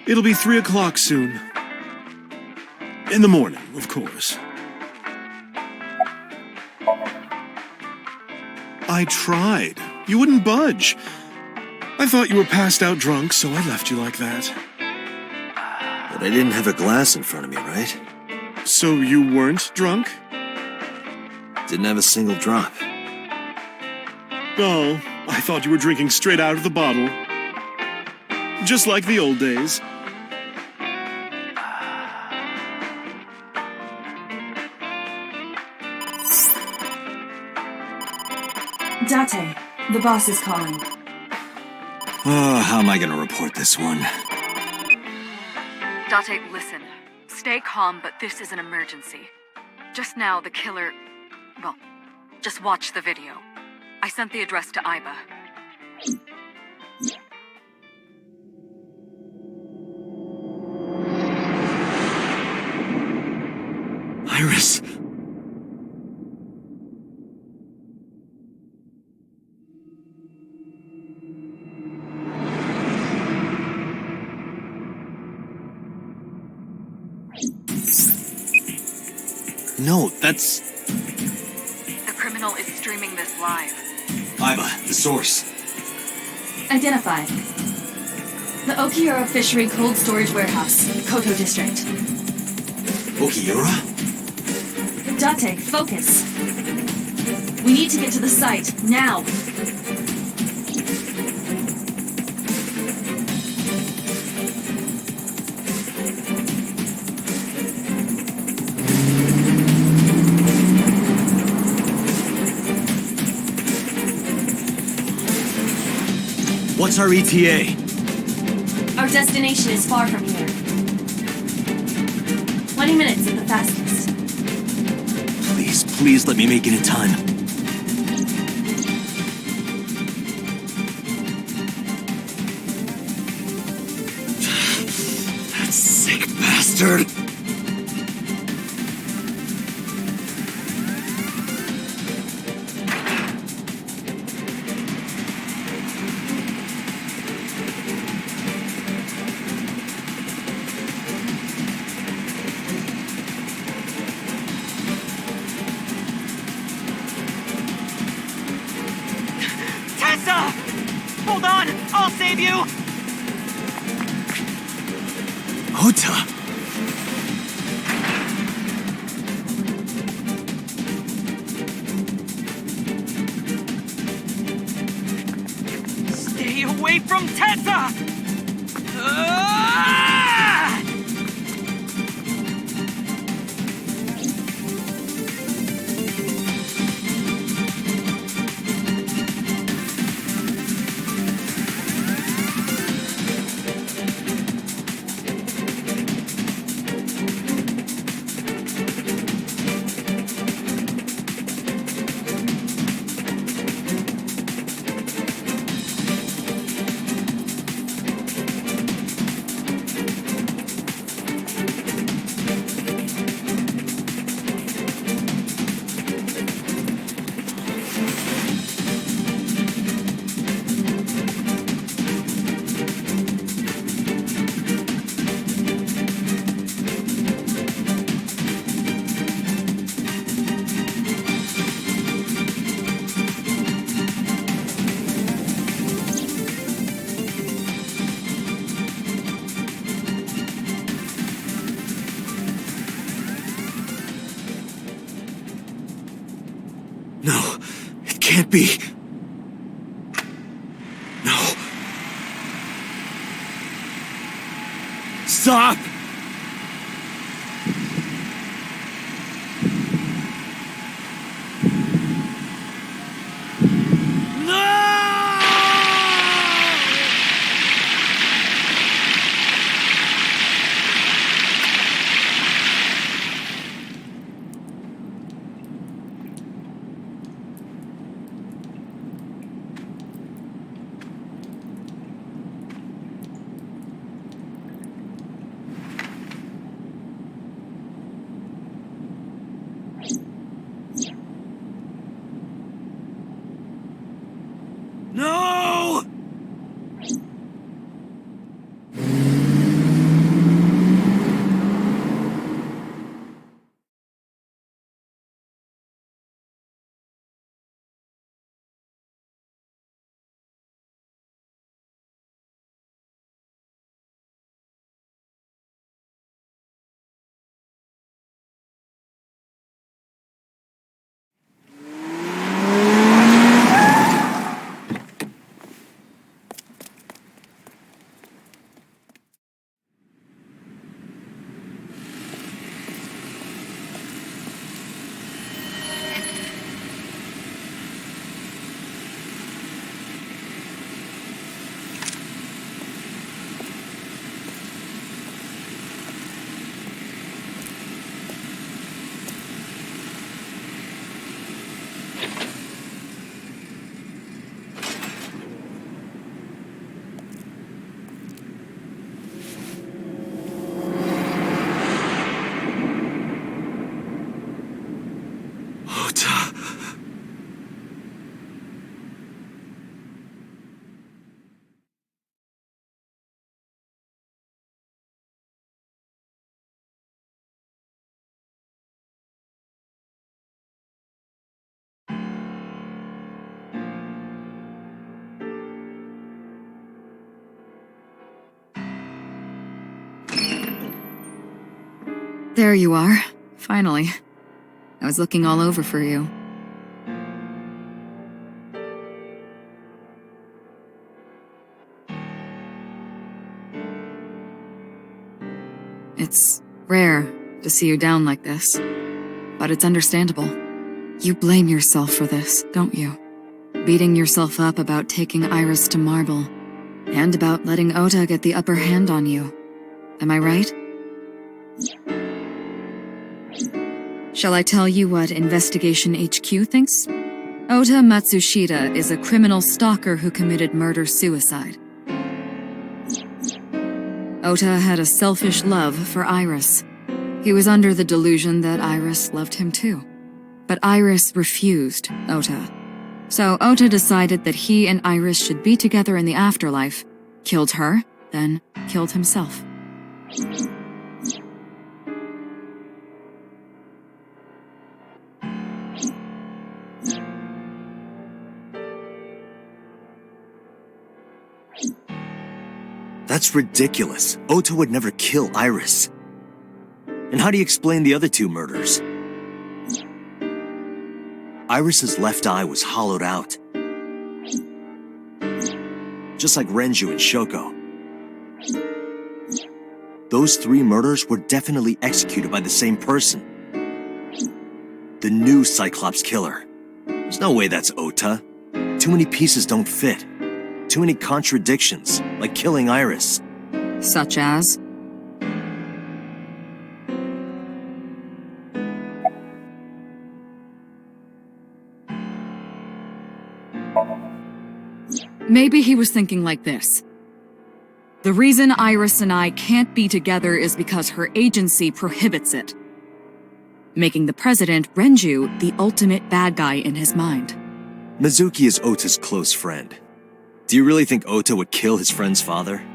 It'll be 3 o'clock soon. In the morning, of course. I tried. You wouldn't budge. I thought you were passed out drunk, so I left you like that. But I didn't have a glass in front of me, right? So you weren't drunk? Didn't have a single drop. Oh, I thought you were drinking straight out of the bottle. Just like the old days. Date, the boss is calling. Oh, how am I gonna report this one? Date, listen. Stay calm, but this is an emergency. Just now, the killer... Well, just watch the video. I sent the address to Alba. Iris! No, that's... The criminal is streaming this live. Alba, the source. Identified. The Okiura Fishery Cold Storage Warehouse, Koto District. Okiura? Date, focus. We need to get to the site, now. What's our ETA? Our destination is far from here. 20 minutes at the fastest. Please let me make it in time. That sick bastard! Hold on! I'll save you! Ota! Stay away from Tessa! No, it can't be. No. Stop! No! There you are. Finally. I was looking all over for you. It's rare to see you down like this, but it's understandable. You blame yourself for this, don't you? Beating yourself up about taking Iris to Marble, and about letting Ota get the upper hand on you. Am I right? Shall I tell you what Investigation HQ thinks? Ota Matsushita is a criminal stalker who committed murder-suicide. Ota had a selfish love for Iris. He was under the delusion that Iris loved him too. But Iris refused Ota. So Ota decided that he and Iris should be together in the afterlife, killed her, then killed himself. That's ridiculous. Ota would never kill Iris. And how do you explain the other two murders? Iris's left eye was hollowed out. Just like Renju and Shoko. Those three murders were definitely executed by the same person. The new Cyclops killer. There's no way that's Ota. Too many pieces don't fit. Too many contradictions, like killing Iris. Such as? Maybe he was thinking like this. The reason Iris and I can't be together is because her agency prohibits it, making the president, Renju, the ultimate bad guy in his mind. Mizuki is Ota's close friend. Do you really think Ota would kill his friend's father?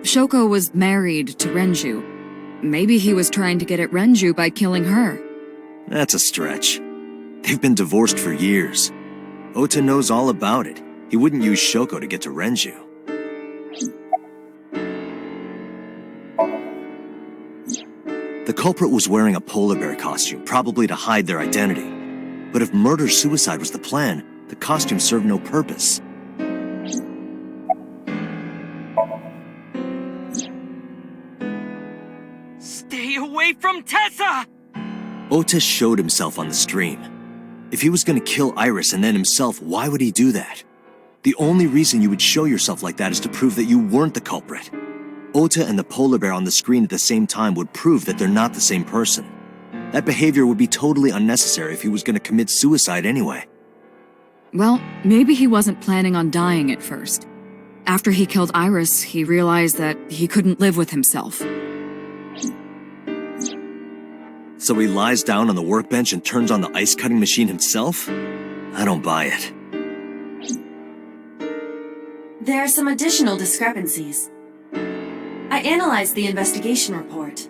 Shoko was married to Renju. Maybe he was trying to get at Renju by killing her. That's a stretch. They've been divorced for years. Ota knows all about it. He wouldn't use Shoko to get to Renju. The culprit was wearing a polar bear costume, probably to hide their identity. But if murder-suicide was the plan, the costume served no purpose. Stay away from Tessa! Ota showed himself on the stream. If he was going to kill Iris and then himself, why would he do that? The only reason you would show yourself like that is to prove that you weren't the culprit. Ota and the polar bear on the screen at the same time would prove that they're not the same person. That behavior would be totally unnecessary if he was going to commit suicide anyway. Well, maybe he wasn't planning on dying at first. After he killed Iris, he realized that he couldn't live with himself. So he lies down on the workbench and turns on the ice-cutting machine himself? I don't buy it. There are some additional discrepancies. I analyzed the investigation report.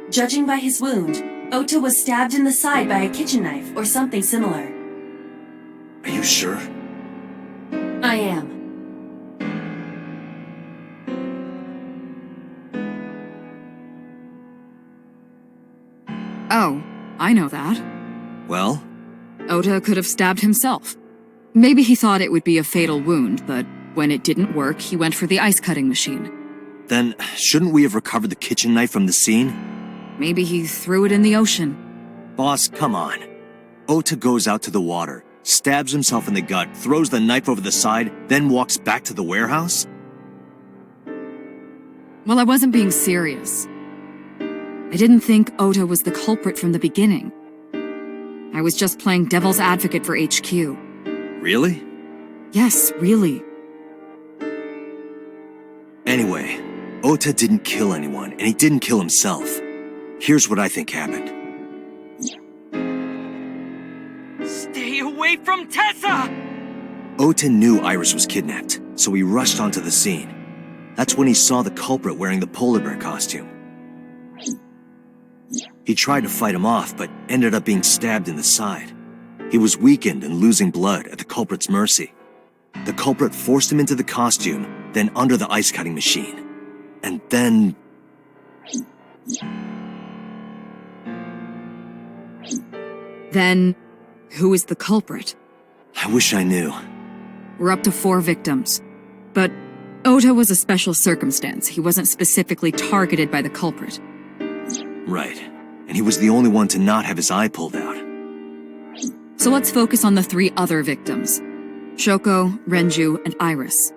Judging by his wound, Ota was stabbed in the side by a kitchen knife or something similar. Are you sure? I am. Oh, I know that. Well? Ota could have stabbed himself. Maybe he thought it would be a fatal wound, but when it didn't work, he went for the ice-cutting machine. Then, shouldn't we have recovered the kitchen knife from the scene? Maybe he threw it in the ocean. Boss, come on. Ota goes out to the water, stabs himself in the gut, throws the knife over the side, then walks back to the warehouse? Well, I wasn't being serious. I didn't think Ota was the culprit from the beginning. I was just playing devil's advocate for HQ. Really? Yes, really. Anyway, Ota didn't kill anyone, and he didn't kill himself. Here's what I think happened. Stay away from Tessa! Ota knew Iris was kidnapped, so he rushed onto the scene. That's when he saw the culprit wearing the polar bear costume. He tried to fight him off, but ended up being stabbed in the side. He was weakened and losing blood at the culprit's mercy. The culprit forced him into the costume, then under the ice-cutting machine. And then... Then, who is the culprit? I wish I knew. We're up to 4 victims. But Ota was a special circumstance. He wasn't specifically targeted by the culprit. Right. And he was the only one to not have his eye pulled out. So let's focus on the 3 other victims. Shoko, Renju, and Iris.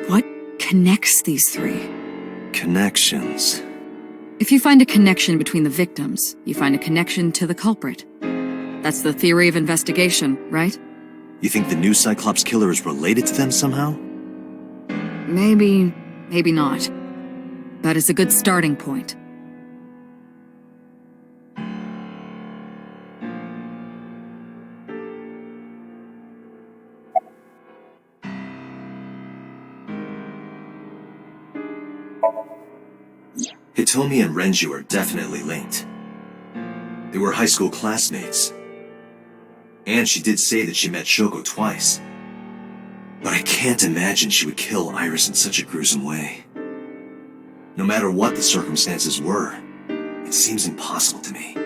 What connects these 3? Connections. If you find a connection between the victims, you find a connection to the culprit. That's the theory of investigation, right? You think the new Cyclops killer is related to them somehow? Maybe, maybe not. But it's a good starting point. Hitomi and Renju are definitely linked. They were high school classmates. And she did say that she met Shoko twice. But I can't imagine she would kill Iris in such a gruesome way. No matter what the circumstances were, it seems impossible to me.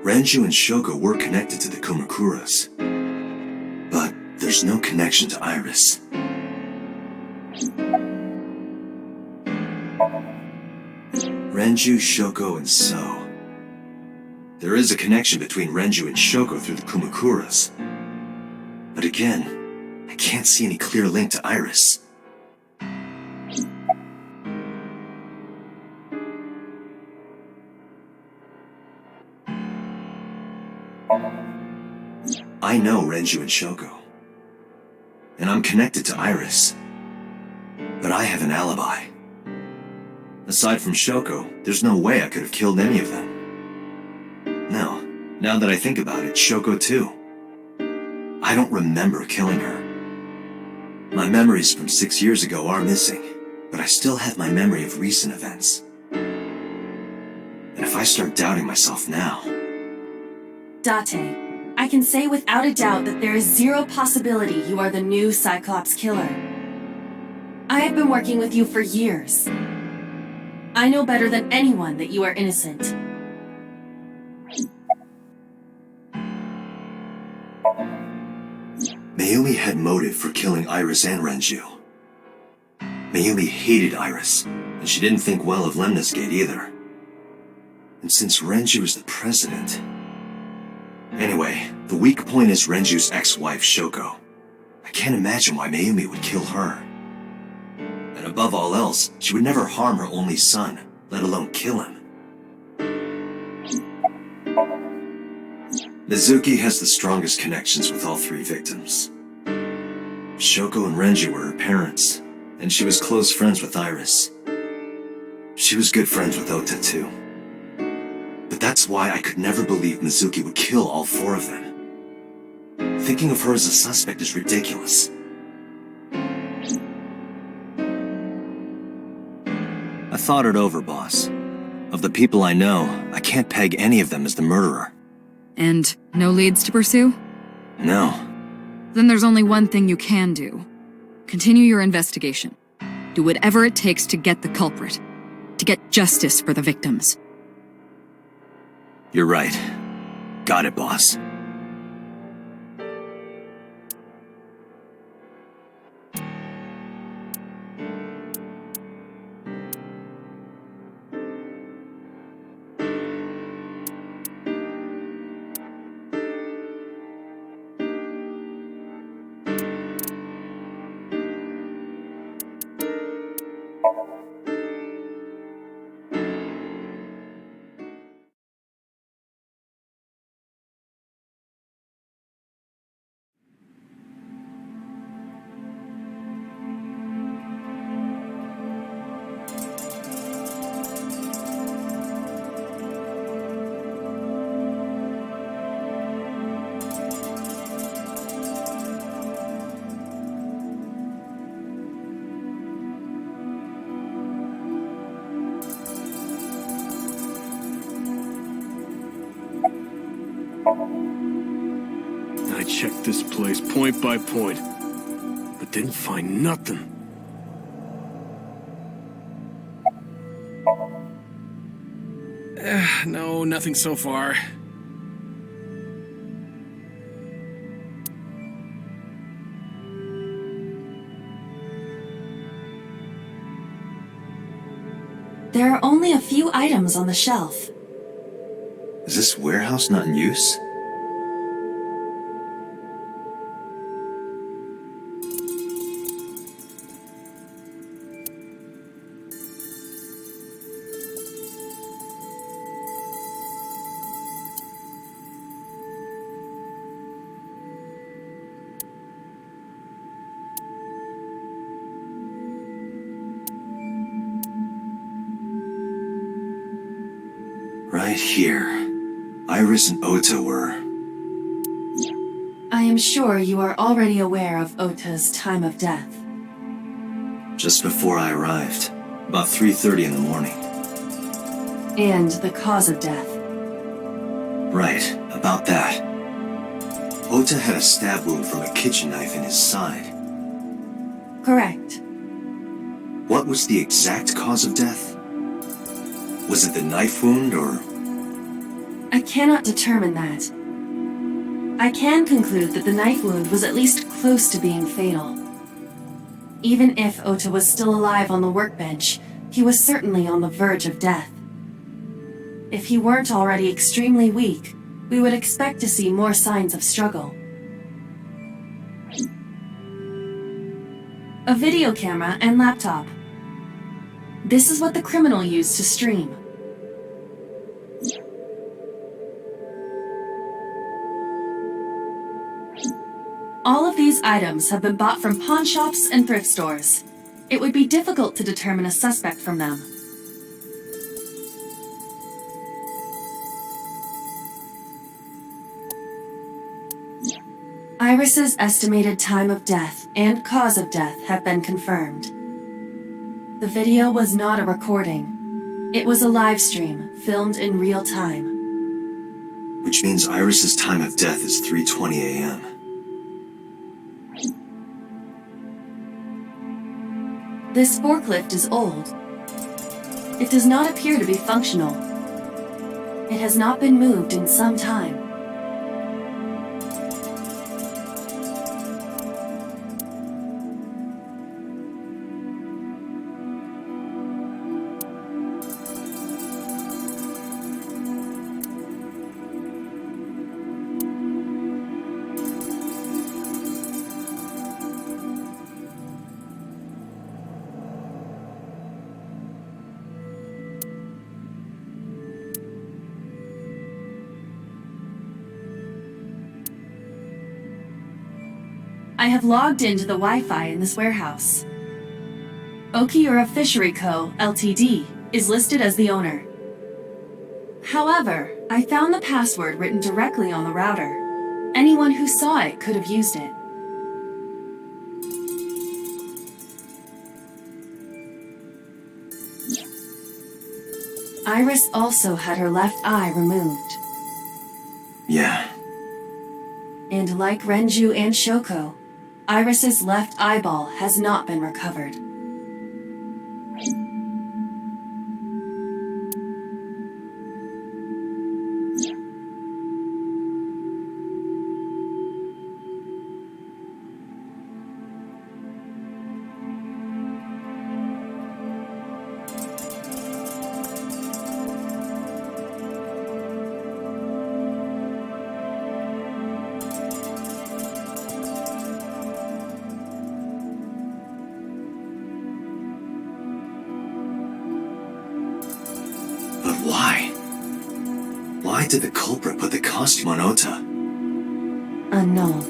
Renju and Shoko were connected to the Kumakuras. But there's no connection to Iris. Renju, Shoko, and So. There is a connection between Renju and Shoko through the Kumakuras. But again, I can't see any clear link to Iris. I know Renju and Shoko. And I'm connected to Iris. But I have an alibi. Aside from Shoko, there's no way I could have killed any of them. No, now that I think about it, Shoko too. I don't remember killing her. My memories from 6 years ago are missing, but I still have my memory of recent events. And if I start doubting myself now... Date, I can say without a doubt that there is 0 possibility you are the new Cyclops killer. I have been working with you for years. I know better than anyone that you are innocent. Mayumi had motive for killing Iris and Renju. Mayumi hated Iris, and she didn't think well of Lemnis Gate either. And since Renju is the president... Anyway, the weak point is Renju's ex-wife, Shoko. I can't imagine why Mayumi would kill her. And above all else, she would never harm her only son, let alone kill him. Mizuki has the strongest connections with all 3 victims. Shoko and Renju were her parents, and she was close friends with Iris. She was good friends with Ota too. But that's why I could never believe Mizuki would kill all 4 of them. Thinking of her as a suspect is ridiculous. I thought it over, boss. Of the people I know, I can't peg any of them as the murderer. And no leads to pursue? No. Then there's only one thing you can do. Continue your investigation. Do whatever it takes to get the culprit. To get justice for the victims. You're right. Got it, boss. checked this place point by point, but didn't find nothing. No, nothing so far. There are only a few items on the shelf. Is this warehouse not in use? Right here. Iris and Ota were... I am sure you are already aware of Ota's time of death. just before I arrived. About 3:30 in the morning. And the cause of death. Right, about that. Ota had a stab wound from a kitchen knife in his side. Correct. What was the exact cause of death? Was it the knife wound, or... I cannot determine that. I can conclude that the knife wound was at least close to being fatal. Even if Ota was still alive on the workbench, he was certainly on the verge of death. If he weren't already extremely weak, we would expect to see more signs of struggle. A video camera and laptop. This is what the criminal used to stream. All of these items have been bought from pawn shops and thrift stores. It would be difficult to determine a suspect from them. Iris's estimated time of death and cause of death have been confirmed. The video was not a recording. It was a live stream, filmed in real time. Which means Iris's time of death is 3:20 a.m. This forklift is old. It does not appear to be functional. It has not been moved in some time. I have logged into the Wi-Fi in this warehouse. Okiura Fishery Co., Ltd. is listed as the owner. However, I found the password written directly on the router. Anyone who saw it could have used it. Iris also had her left eye removed. Yeah. And like Renju and Shoko, Iris's left eyeball has not been recovered. Why did the culprit put the costume on Ota? Unknown.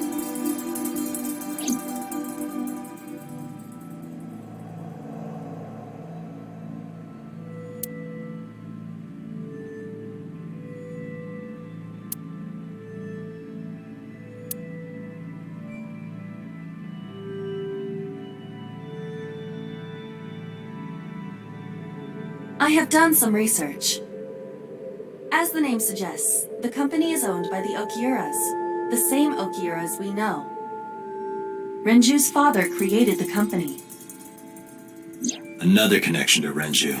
I have done some research. As the name suggests, the company is owned by the Okiuras. The same Okiuras we know. Renju's father created the company. Another connection to Renju.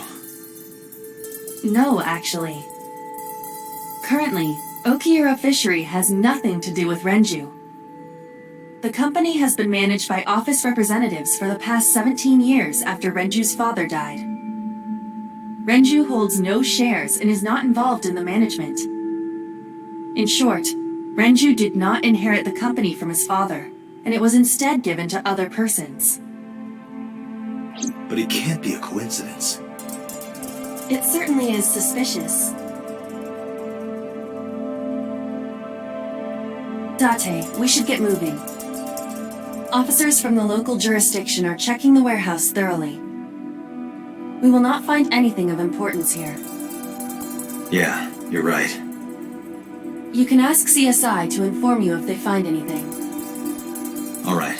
No, actually. Currently, Okiura Fishery has nothing to do with Renju. The company has been managed by office representatives for the past 17 years after Renju's father died. Renju holds no shares and is not involved in the management. In short, Renju did not inherit the company from his father, and it was instead given to other persons. But it can't be a coincidence. It certainly is suspicious. Date, we should get moving. Officers from the local jurisdiction are checking the warehouse thoroughly. We will not find anything of importance here. Yeah, you're right. You can ask CSI to inform you if they find anything. All right.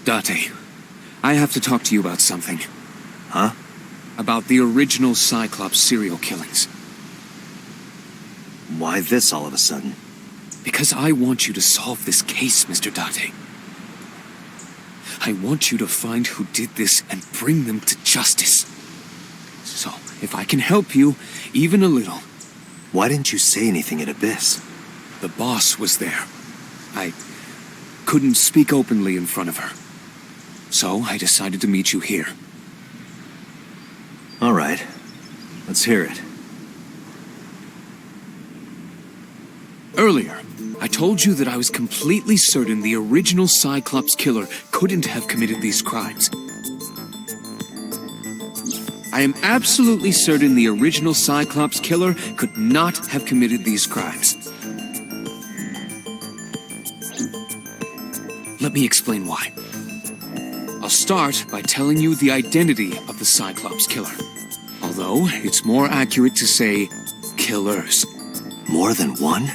Date, I have to talk to you about something. Huh? About the original Cyclops serial killings. Why this all of a sudden? Because I want you to solve this case, Mr. Date. I want you to find who did this and bring them to justice. So, if I can help you, even a little. Why didn't you say anything at Abyss? The boss was there. I couldn't speak openly in front of her. So I decided to meet you here. All right. Let's hear it. Earlier, I told you that I was completely certain the original Cyclops killer couldn't have committed these crimes. I am absolutely certain the original Cyclops killer could not have committed these crimes. Let me explain why. I'll start by telling you the identity of the Cyclops killer. Although, it's more accurate to say, killers. More than one?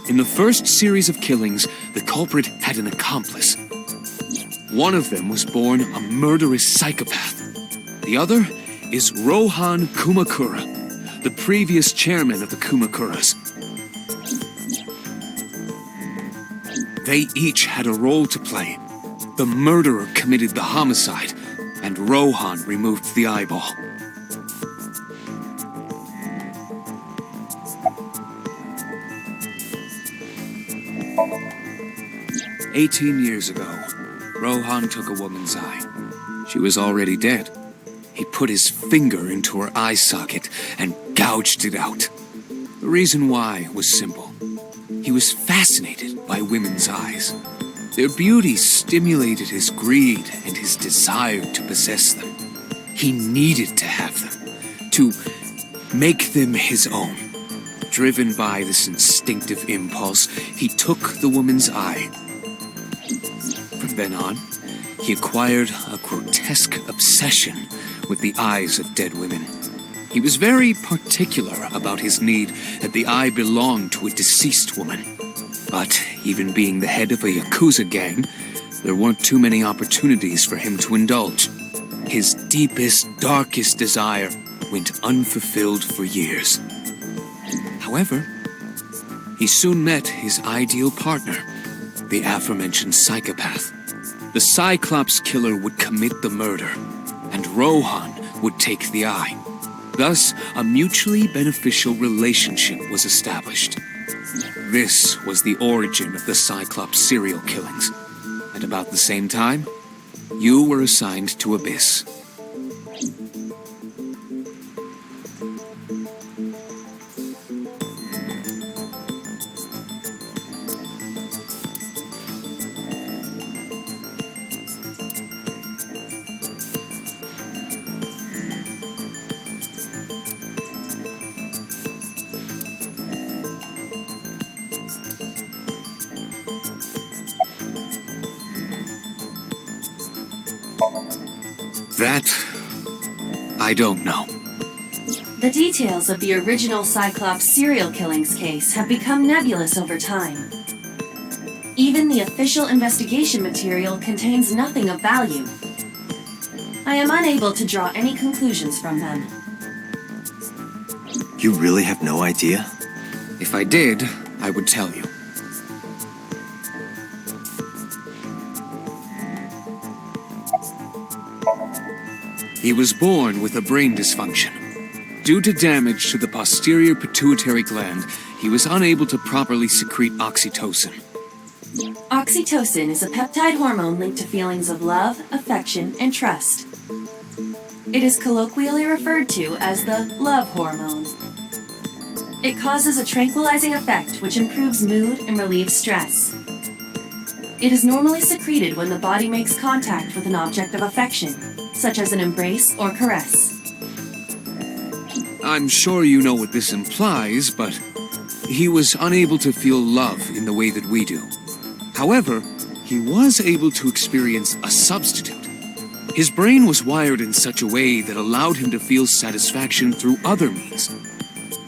In the first series of killings, the culprit had an accomplice. One of them was born a murderous psychopath. The other is Rohan Kumakura, the previous chairman of the Kumakuras. They each had a role to play. The murderer committed the homicide, and Rohan removed the eyeball. "18 years ago, Rohan took a woman's eye. She was already dead. He put his finger into her eye socket and gouged it out. The reason why was simple. He was fascinated by women's eyes. Their beauty stimulated his greed and his desire to possess them. He needed to have them, to make them his own. Driven by this instinctive impulse, he took the woman's eye. From then on, he acquired a grotesque obsession with the eyes of dead women. He was very particular about his need that the eye belonged to a deceased woman. But even being the head of a Yakuza gang, there weren't too many opportunities for him to indulge. His deepest, darkest desire went unfulfilled for years. However, he soon met his ideal partner, the aforementioned psychopath. The Cyclops killer would commit the murder, and Rohan would take the eye. Thus, a mutually beneficial relationship was established. This was the origin of the Cyclops serial killings. At about the same time, you were assigned to Abyss. That... I don't know. The details of the original Cyclops serial killings case have become nebulous over time. Even the official investigation material contains nothing of value. I am unable to draw any conclusions from them. You really have no idea? If I did, I would tell you. He was born with a brain dysfunction. Due to damage to the posterior pituitary gland, he was unable to properly secrete oxytocin. Oxytocin is a peptide hormone linked to feelings of love, affection, and trust. It is colloquially referred to as the love hormone. It causes a tranquilizing effect which improves mood and relieves stress. It is normally secreted when the body makes contact with an object of affection, such as an embrace or caress. I'm sure you know what this implies, but he was unable to feel love in the way that we do. However, he was able to experience a substitute. His brain was wired in such a way that allowed him to feel satisfaction through other means.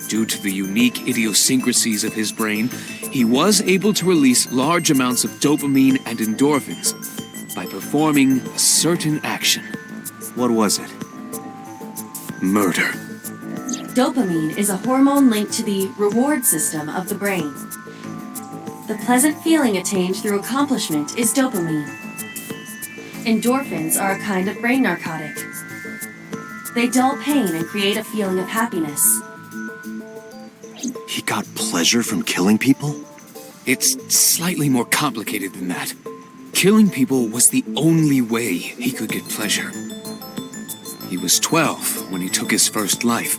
Due to the unique idiosyncrasies of his brain, he was able to release large amounts of dopamine and endorphins by performing a certain action. What was it? Murder. Dopamine is a hormone linked to the reward system of the brain. The pleasant feeling attained through accomplishment is dopamine. Endorphins are a kind of brain narcotic. They dull pain and create a feeling of happiness. He got pleasure from killing people? It's slightly more complicated than that. Killing people was the only way he could get pleasure. He was 12 when he took his first life.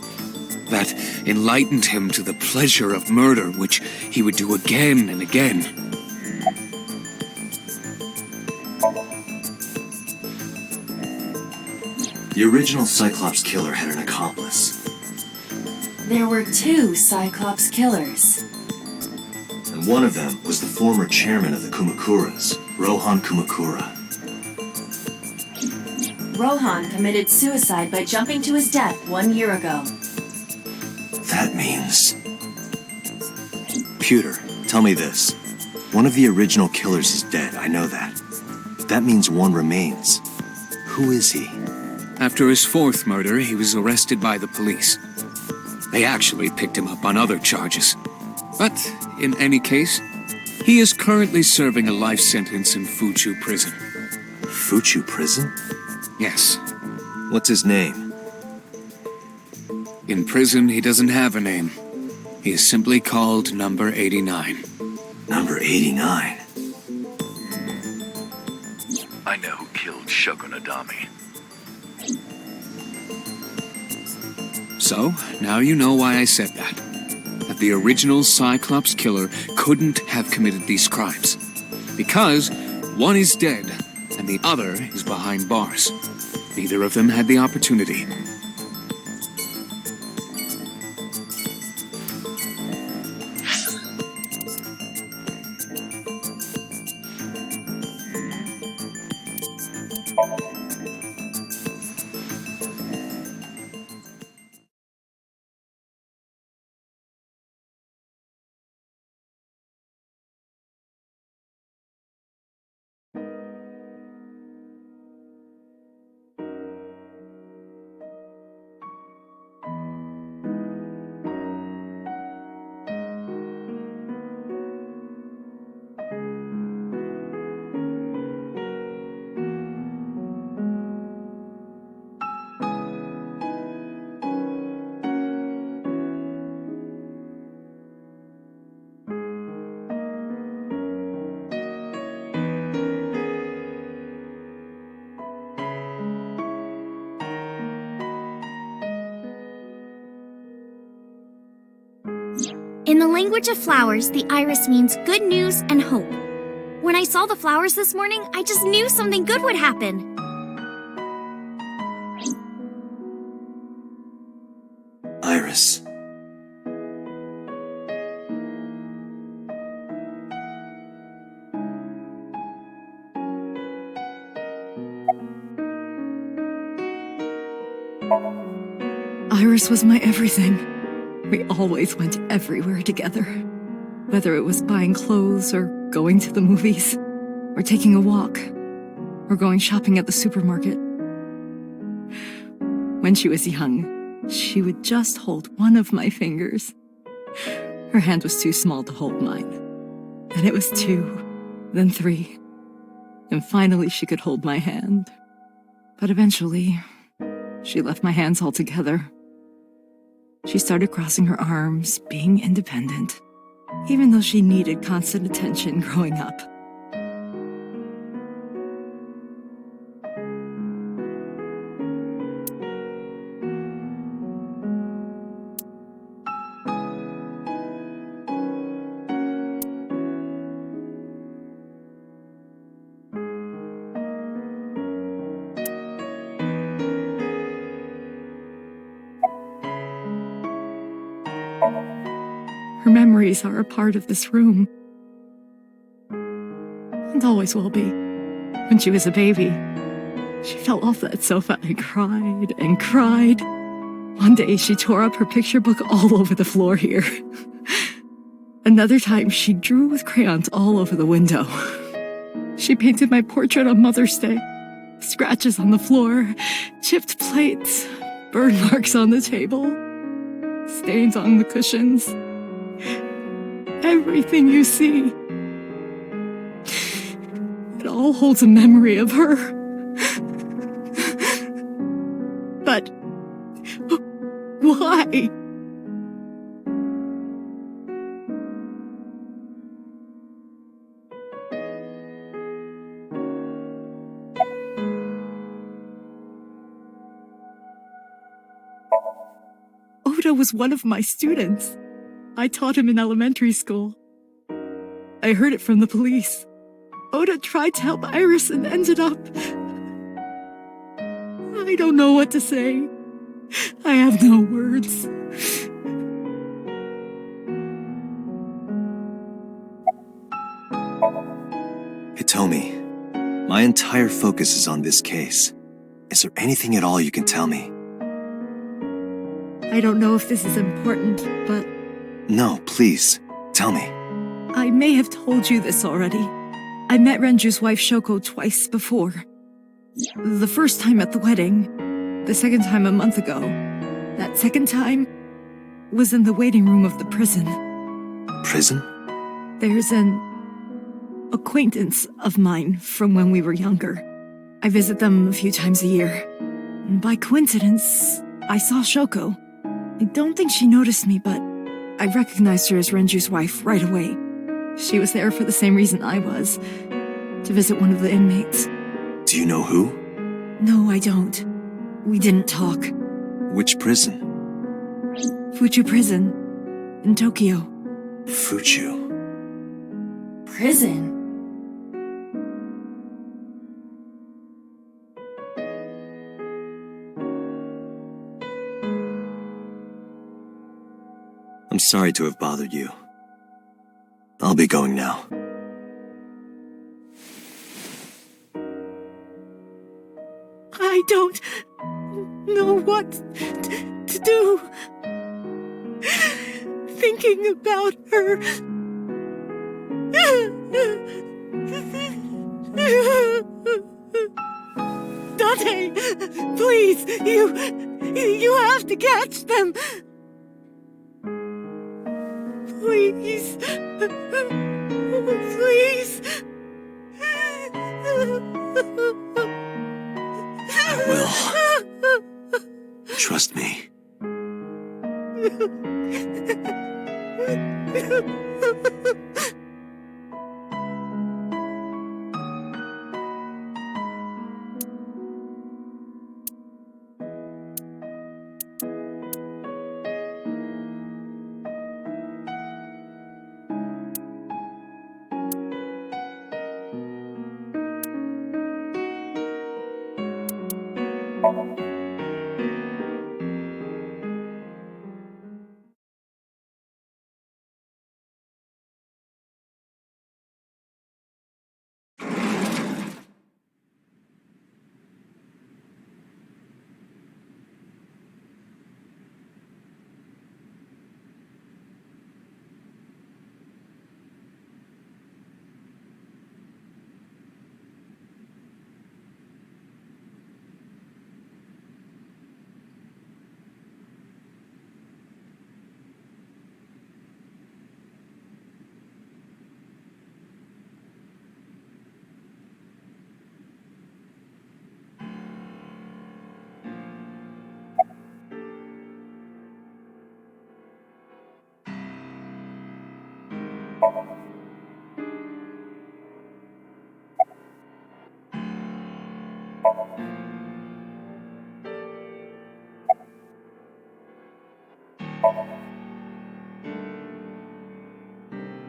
That enlightened him to the pleasure of murder, which he would do again and again. The original Cyclops killer had an accomplice. There were 2 Cyclops killers. And one of them was the former chairman of the Kumakuras, Rohan Kumakura. Rohan committed suicide by jumping to his death 1 year ago. That means... Pewter, tell me this. One of the original killers is dead, I know that. That means one remains. Who is he? After his 4th murder, he was arrested by the police. They actually picked him up on other charges. But, in any case, he is currently serving a life sentence in Fuchu prison. Fuchu prison? Yes. What's his name? In prison, he doesn't have a name. He is simply called Number 89. Number 89? I know who killed Shogun Adami. So, now you know why I said that. That the original Cyclops killer couldn't have committed these crimes. Because one is dead, and the other is behind bars. Neither of them had the opportunity. In the language of flowers, the iris means good news and hope. When I saw the flowers this morning, I just knew something good would happen. Iris. Iris was my everything. We always went everywhere together. Whether it was buying clothes or going to the movies, or taking a walk, or going shopping at the supermarket. When she was young, she would just hold one of my fingers. Her hand was too small to hold mine. Then it was 2, then 3, and finally she could hold my hand. But eventually, she left my hands altogether. She started crossing her arms, being independent, even though she needed constant attention growing up. Her memories are a part of this room. And always will be. When she was a baby, she fell off that sofa and cried and cried. One day she tore up her picture book all over the floor here. Another time she drew with crayons all over the window. She painted my portrait on Mother's Day. Scratches on the floor, chipped plates, burn marks on the table, stains on the cushions. Everything you see. It all holds a memory of her. But why? Oda was one of my students. I taught him in elementary school. I heard it from the police. Oda tried to help Iris and ended up... I don't know what to say. I have no words. Hitomi, my entire focus is on this case. Is there anything at all you can tell me? I don't know if this is important, but... No, please, tell me. I may have told you this already. I met Renju's wife Shoko twice before. The first time at the wedding, the second time a month ago. That second time was in the waiting room of the prison. Prison? There's an acquaintance of mine from when we were younger. I visit them a few times a year. And by coincidence, I saw Shoko. I don't think she noticed me, but I recognized her as Renju's wife right away. She was there for the same reason I was, to visit one of the inmates. Do you know who? No, I don't. We didn't talk. Which prison? Fuchu Prison, in Tokyo. Fuchu. Prison? I'm sorry to have bothered you. I'll be going now. I don't know what to do. Thinking about her. Dante, please, you have to catch them. Please. Please. I will. Trust me.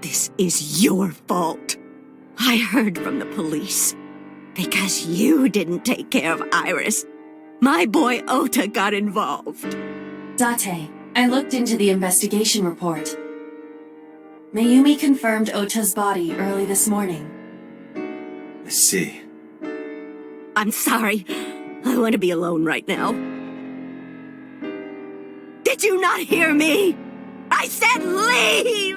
This is your fault. I heard from the police. Because you didn't take care of Iris, my boy Ota got involved. Date, I looked into the investigation report. Mayumi confirmed Ota's body early this morning. I see. I'm sorry. I want to be alone right now. Did you not hear me? I said leave!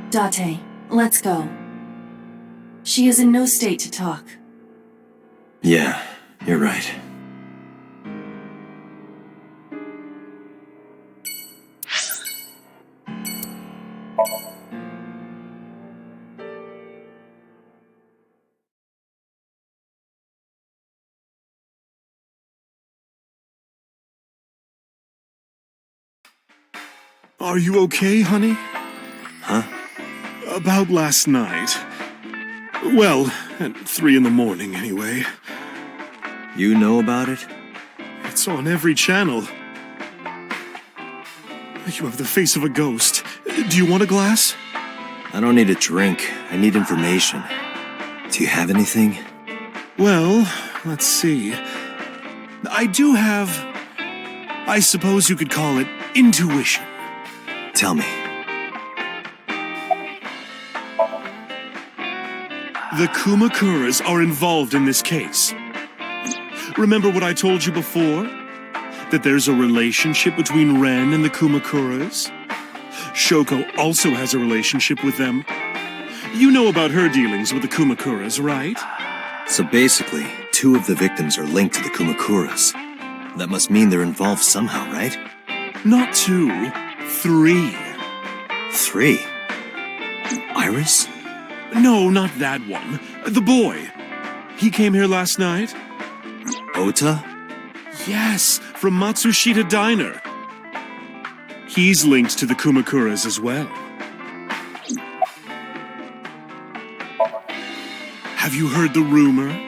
Date, let's go. She is in no state to talk. Yeah, you're right. Are you okay, honey? Huh? About last night. Well, at 3 in the morning, anyway. You know about it? It's on every channel. You have the face of a ghost. Do you want a glass? I don't need a drink. I need information. Do you have anything? Well, let's see. I do have... I suppose you could call it intuition. Tell me. The Kumakuras are involved in this case. Remember what I told you before? That there's a relationship between Ren and the Kumakuras? Shoko also has a relationship with them. You know about her dealings with the Kumakuras, right? So basically, 2 of the victims are linked to the Kumakuras. That must mean they're involved somehow, right? Not 2, 3. 3? Iris? No, not that one. The boy. He came here last night? Ota? Yes, from Matsushita Diner. He's linked to the Kumakuras as well. Have you heard the rumor?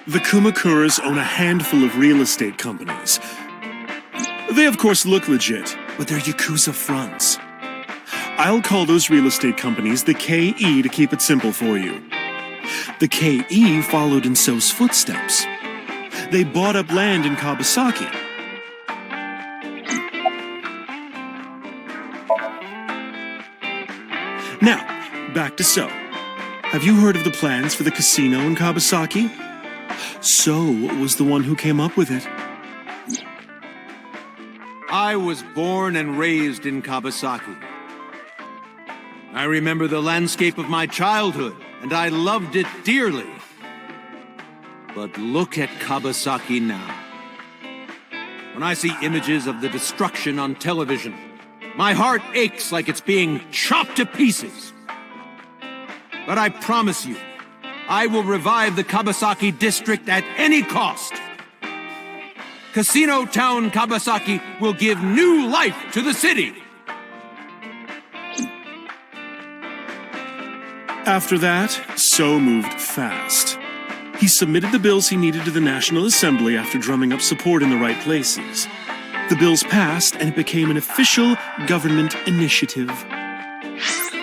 The Kumakuras own a handful of real estate companies. They of course look legit, but they're Yakuza fronts. I'll call those real estate companies the KE to keep it simple for you. The KE followed in So's footsteps. They bought up land in Kawasaki. Now, back to So. Have you heard of the plans for the casino in Kawasaki? So was the one who came up with it. I was born and raised in Kawasaki. I remember the landscape of my childhood, and I loved it dearly. But look at Kawasaki now. When I see images of the destruction on television, my heart aches like it's being chopped to pieces. But I promise you, I will revive the Kabasaki district at any cost. Casino Town Kabasaki will give new life to the city. After that, So moved fast. He submitted the bills he needed to the National Assembly after drumming up support in the right places. The bills passed, and it became an official government initiative.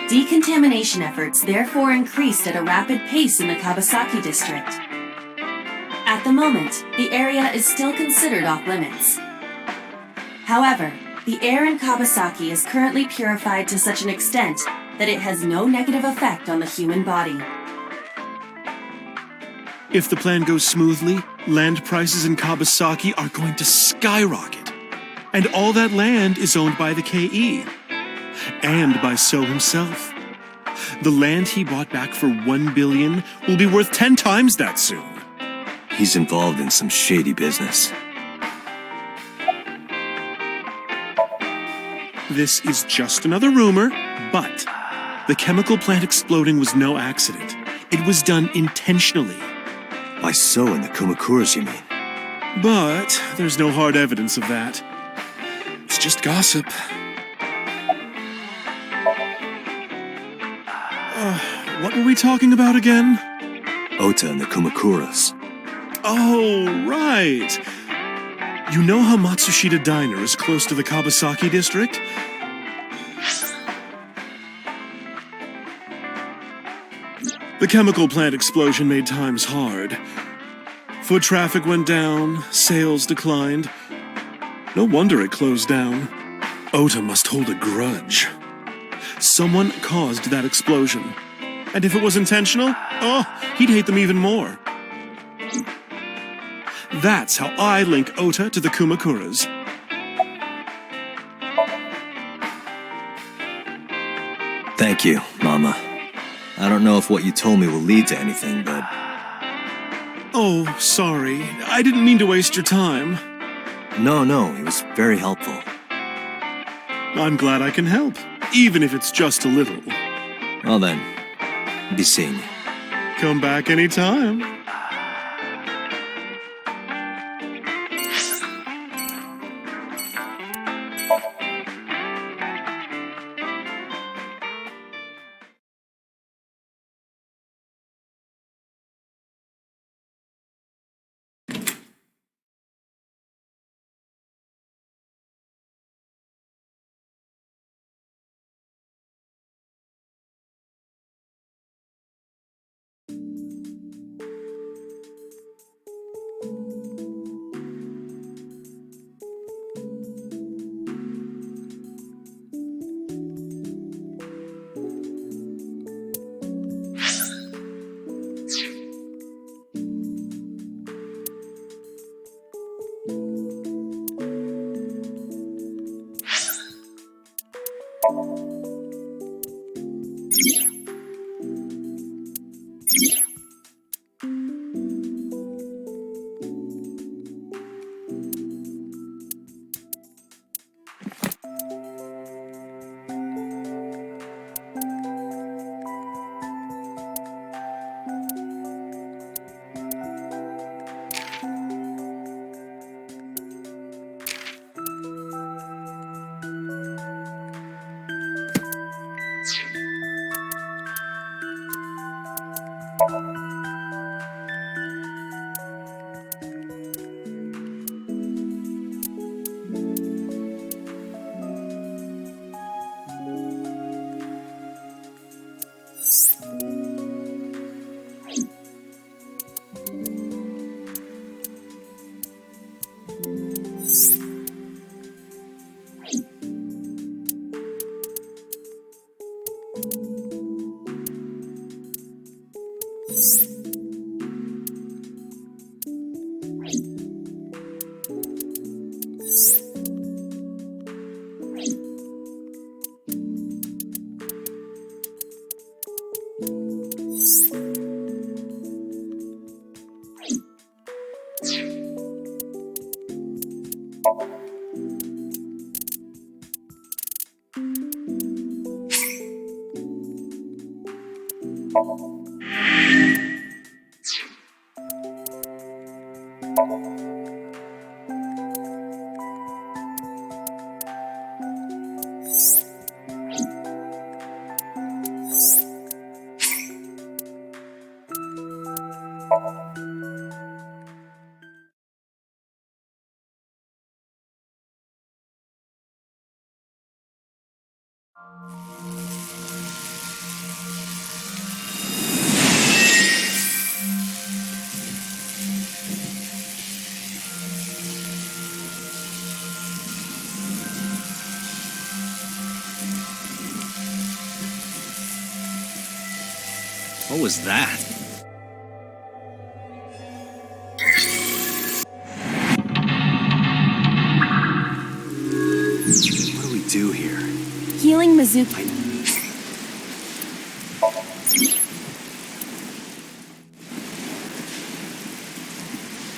Decontamination efforts therefore increased at a rapid pace in the Kabasaki district. At the moment, the area is still considered off-limits. However, the air in Kabasaki is currently purified to such an extent that it has no negative effect on the human body. If the plan goes smoothly, land prices in Kabasaki are going to skyrocket. And all that land is owned by the KE. And by So himself. The land he bought back for $1 billion will be worth 10 times that soon. He's involved in some shady business. This is just another rumor, but the chemical plant exploding was no accident. It was done intentionally. By So and the Kumakuras, you mean? But there's no hard evidence of that. It's just gossip. What were we talking about again? Ota and the Kumakuras. Oh, right. You know how Matsushita Diner is close to the Kabasaki district? The chemical plant explosion made times hard. Foot traffic went down, sales declined. No wonder it closed down. Ota must hold a grudge. Someone caused that explosion. And if it was intentional, he'd hate them even more. That's how I link Ota to the Kumakuras. Thank you, Mama. I don't know if what you told me will lead to anything, but... Oh, sorry. I didn't mean to waste your time. No, it was very helpful. I'm glad I can help, even if it's just a little. Well then, be seeing you. Come back anytime. What was that? What do we do here? Healing Mizuki.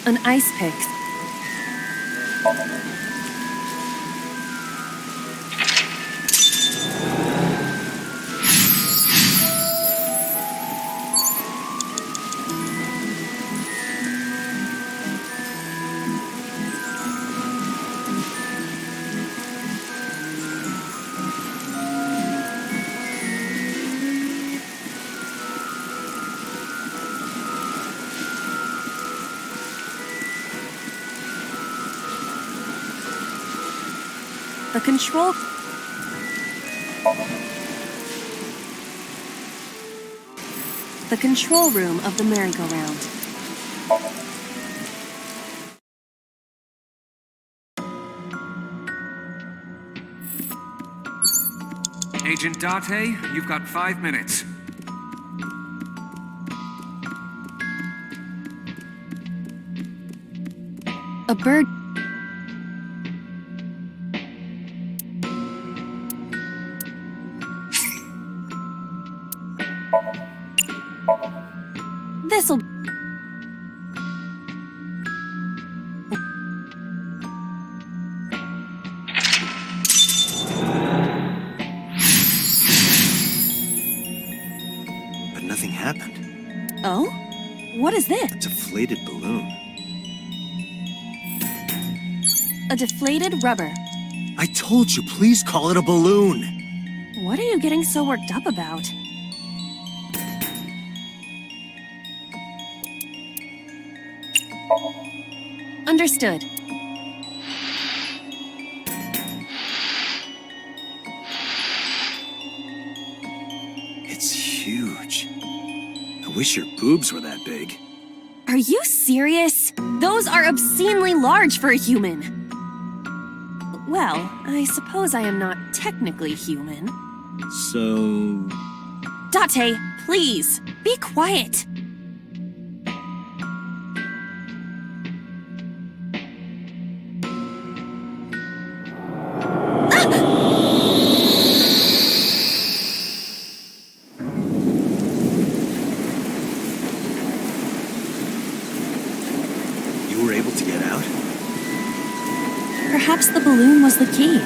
An ice pick. The control... The control room of the merry-go-round. Agent Date, you've got 5 minutes. A bird... This'll... But nothing happened. Oh? What is this? A deflated balloon. A deflated rubber. I told you, please call it a balloon. What are you getting so worked up about? Understood. It's huge. I wish your boobs were that big. Are you serious? Those are obscenely large for a human. Well, I suppose I am not technically human. So... Date, please, be quiet. You were able to get out? Perhaps the balloon was the key.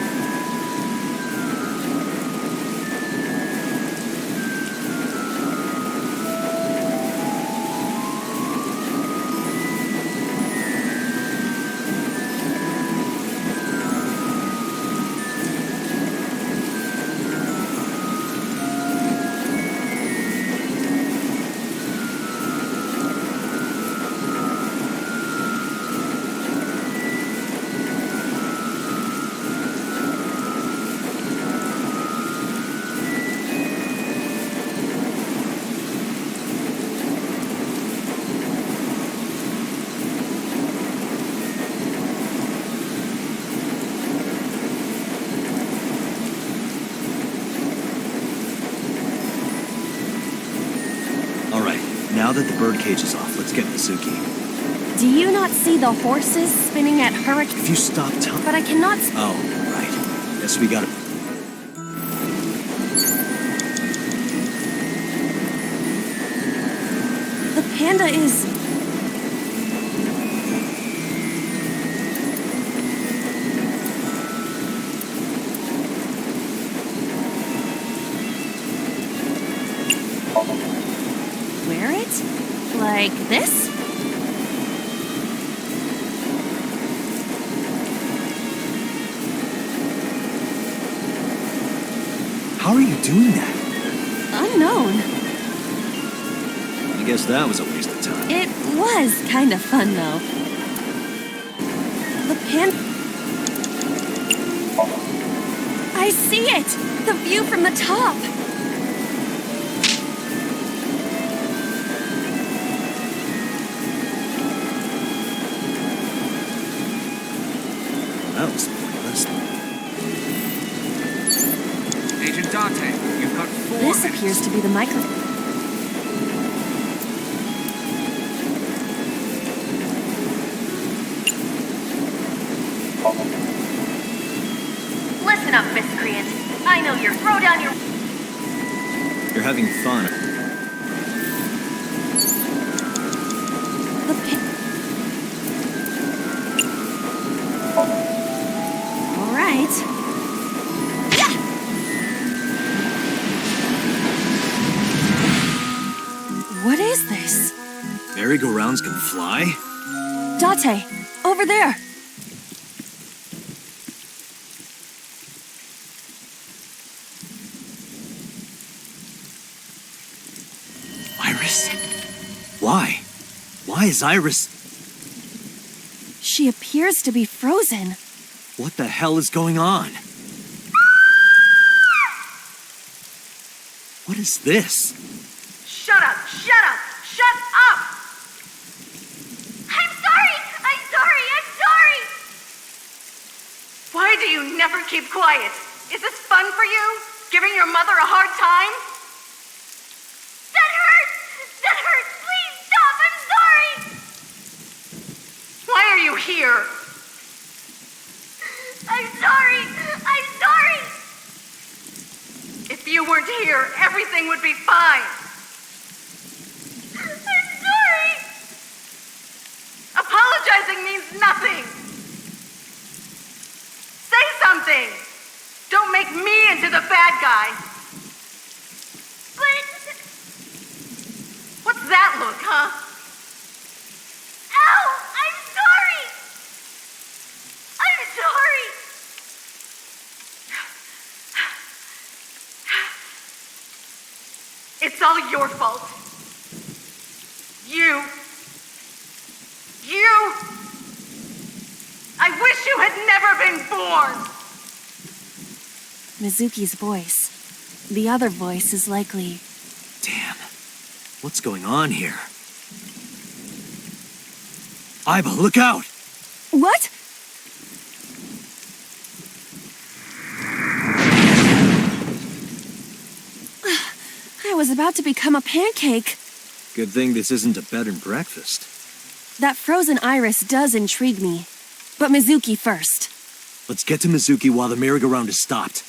Now that the birdcage is off, let's get Mizuki. Do you not see the horses spinning at hurricane? If you stop telling... But I cannot... Oh, right. Guess we gotta... The panda is... Wear it? Like this? How are you doing that? Unknown. I guess that was a waste of time. It was kind of fun, though. The panda... I see it! The view from the top! That was pointless. Agent Date, you've got 4 This minutes. appears to be the microphone. familiar. Throw down your... You're having fun. The pit. All right. What is this? Merry-go-rounds can fly? Date, over there. Iris? Why? Why is Iris... She appears to be frozen. What the hell is going on? What is this? Shut up! Shut up! Shut up! I'm sorry! I'm sorry! I'm sorry! Why do you never keep quiet? Is this fun for you? Giving your mother a hard time? That hurts! That hurts! Please stop! I'm sorry! Why are you here? I'm sorry! I'm sorry! If you weren't here, everything would be fine. I'm sorry! Apologizing means nothing. Say something. Don't make me into the bad guy. But... What's that look, huh? Ow! I'm sorry! I'm sorry! It's all your fault. You. I wish you had never been born. Mizuki's voice. The other voice is likely... Damn. What's going on here? Alba, look out! What? I was about to become a pancake. Good thing this isn't a bed and breakfast. That frozen iris does intrigue me. But Mizuki first. Let's get to Mizuki while the merry-go-round is stopped.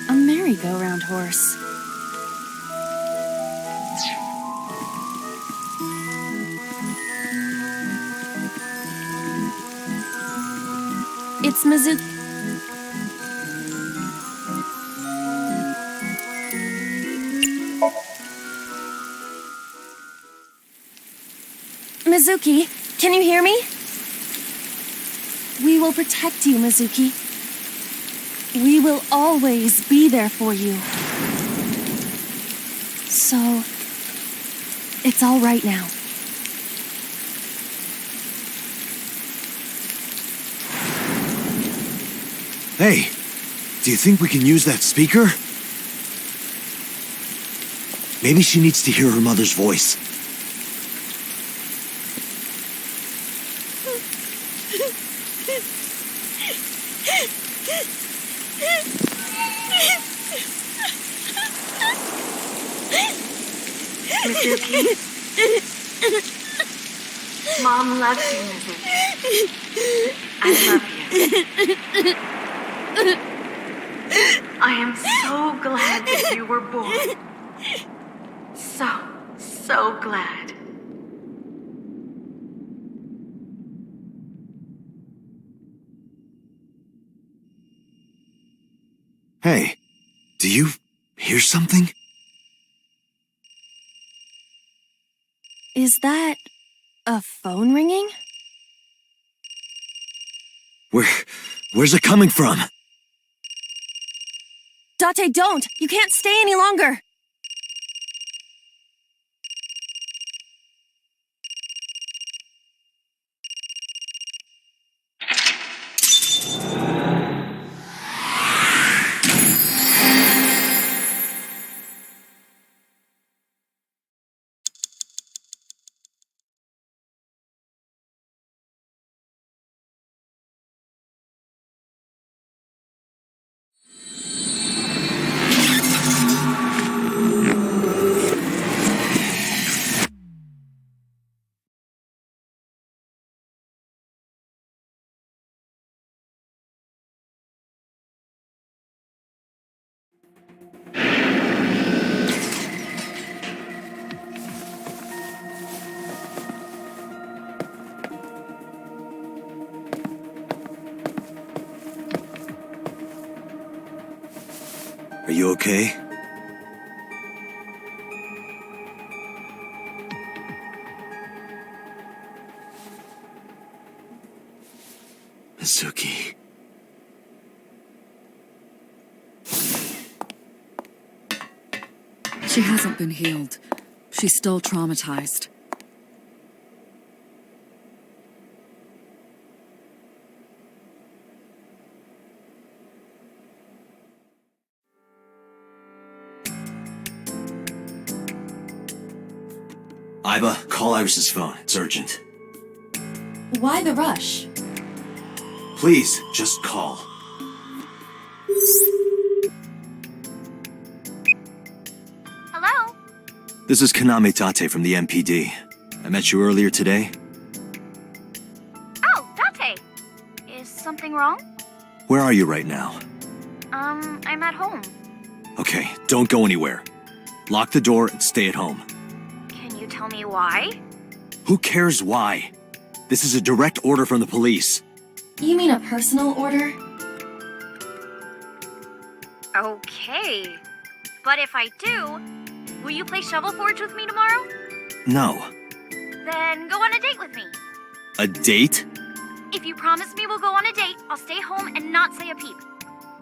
A merry-go-round horse. It's Mizuki. Mizuki, can you hear me? We will protect you, Mizuki. We will always be there for you. So, it's all right now. Hey, do you think we can use that speaker? Maybe she needs to hear her mother's voice. Mizuki. Mom loves you, Mizuki. I love you. I am so glad that you were born. So glad. Hey, do you hear something? Is that a phone ringing? Where's it coming from? Date, don't! You can't stay any longer! Are you okay? Mizuki. She hasn't been healed. She's still traumatized. Alba, call Iris's phone. It's urgent. Why the rush? Please, just call. Hello? This is Kaname Tate from the MPD. I met you earlier today. Oh, Date. Is something wrong? Where are you right now? I'm at home. Okay, don't go anywhere. Lock the door and stay at home. Can you tell me why? Who cares why? This is a direct order from the police. You mean a personal order? Okay. But if I do, will you play Shovel Forge with me tomorrow? No. Then go on a date with me. A date? If you promise me we'll go on a date, I'll stay home and not say a peep.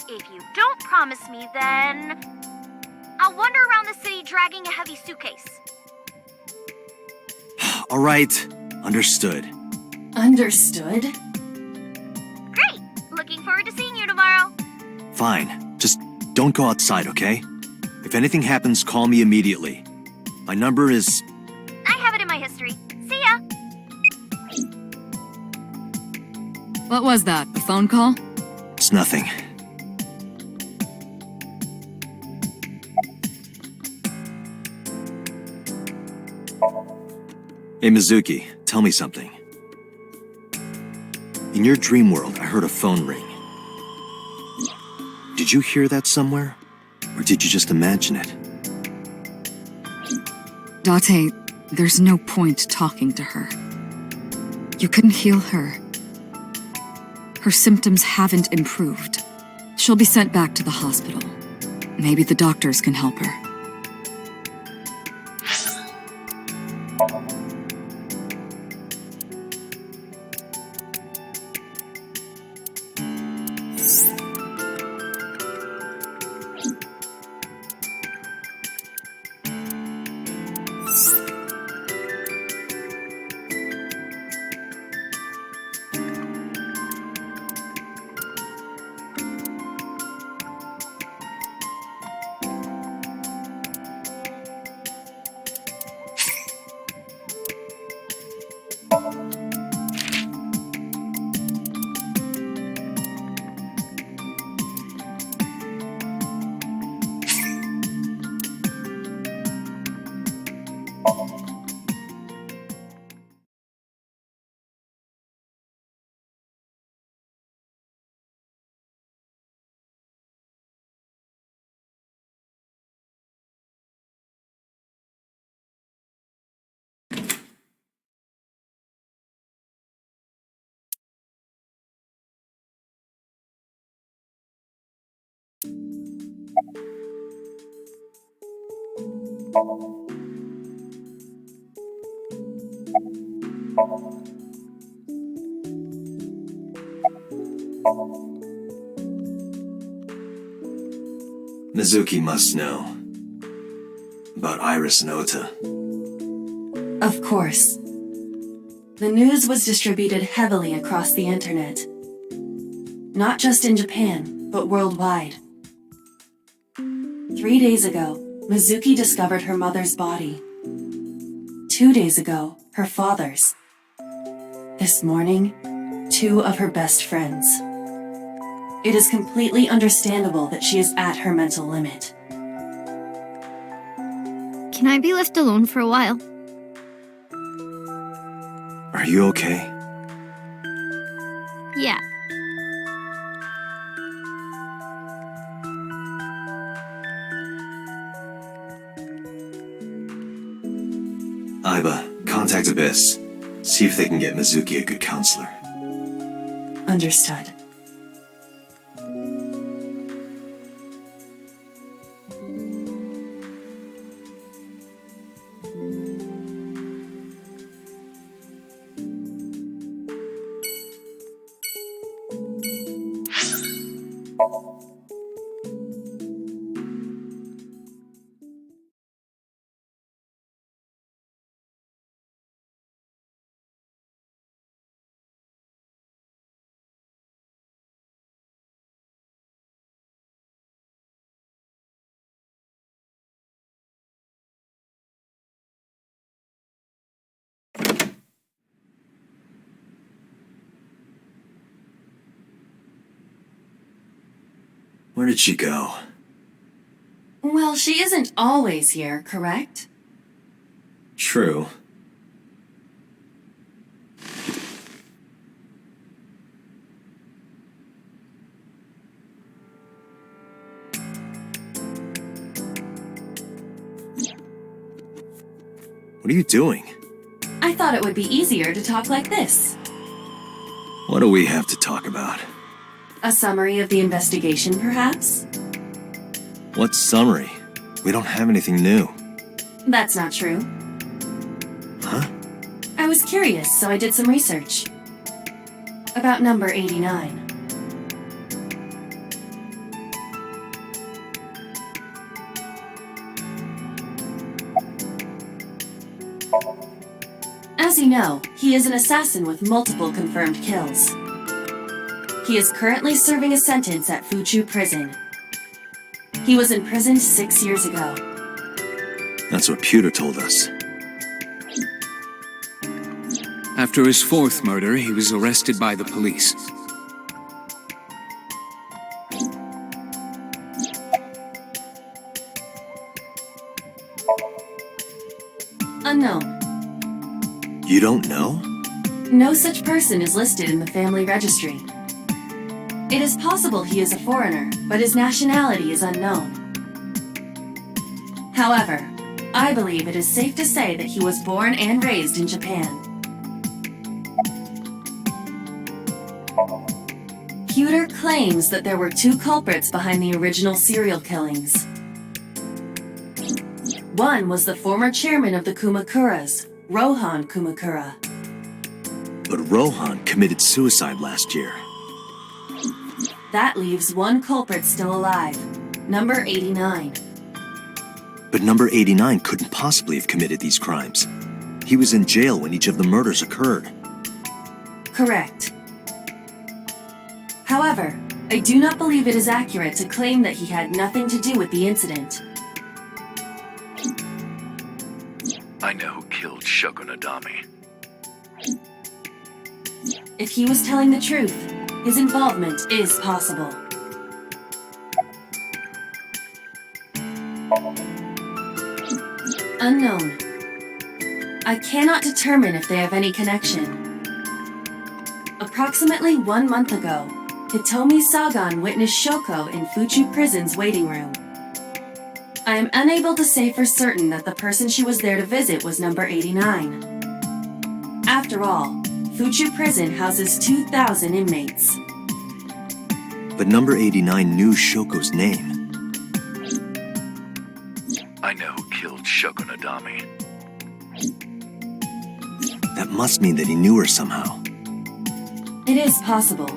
If you don't promise me, then I'll wander around the city dragging a heavy suitcase. All right. Understood. Understood? Great! Looking forward to seeing you tomorrow. Fine. Just don't go outside, okay? If anything happens, call me immediately. My number is... I have it in my history. See ya! What was that? A phone call? It's nothing. Hey, Mizuki, tell me something. In your dream world, I heard a phone ring. Did you hear that somewhere? Or did you just imagine it? Date, there's no point talking to her. You couldn't heal her. Her symptoms haven't improved. She'll be sent back to the hospital. Maybe the doctors can help her. Mizuki must know about Iris and Ota. Of course. The news was distributed heavily across the internet. Not just in Japan, but worldwide. 3 days ago, Mizuki discovered her mother's body. 2 days ago, her father's. This morning, 2 of her best friends. It is completely understandable that she is at her mental limit. Can I be left alone for a while? Are you okay? Yeah. Alba, contact Abyss. See if they can get Mizuki a good counselor. Understood. Where did she go? Well, she isn't always here, correct? True. What are you doing? I thought it would be easier to talk like this. What do we have to talk about? A summary of the investigation, perhaps? What summary? We don't have anything new. That's not true. Huh? I was curious, so I did some research. About number 89. As you know, he is an assassin with multiple confirmed kills. He is currently serving a sentence at Fuchu Prison. He was imprisoned 6 years ago. That's what Pewter told us. After his fourth murder, he was arrested by the police. Unknown. You don't know? No such person is listed in the family registry. It is possible he is a foreigner, but his nationality is unknown. However, I believe it is safe to say that he was born and raised in Japan. Pewter claims that there were two culprits behind the original serial killings. One was the former chairman of the Kumakuras, Rohan Kumakura. But Rohan committed suicide last year. That leaves one culprit still alive, number 89. But number 89 couldn't possibly have committed these crimes. He was in jail when each of the murders occurred. Correct. However, I do not believe it is accurate to claim that he had nothing to do with the incident. I know who killed Shogunadami. If he was telling the truth, his involvement is possible. Unknown. I cannot determine if they have any connection. Approximately 1 month ago, Hitomi Sagan witnessed Shoko in Fuchu Prison's waiting room. I am unable to say for certain that the person she was there to visit was number 89. After all, Fuchu Prison houses 2,000 inmates. But number 89 knew Shoko's name. I know who killed Shogunadami. That must mean that he knew her somehow. It is possible.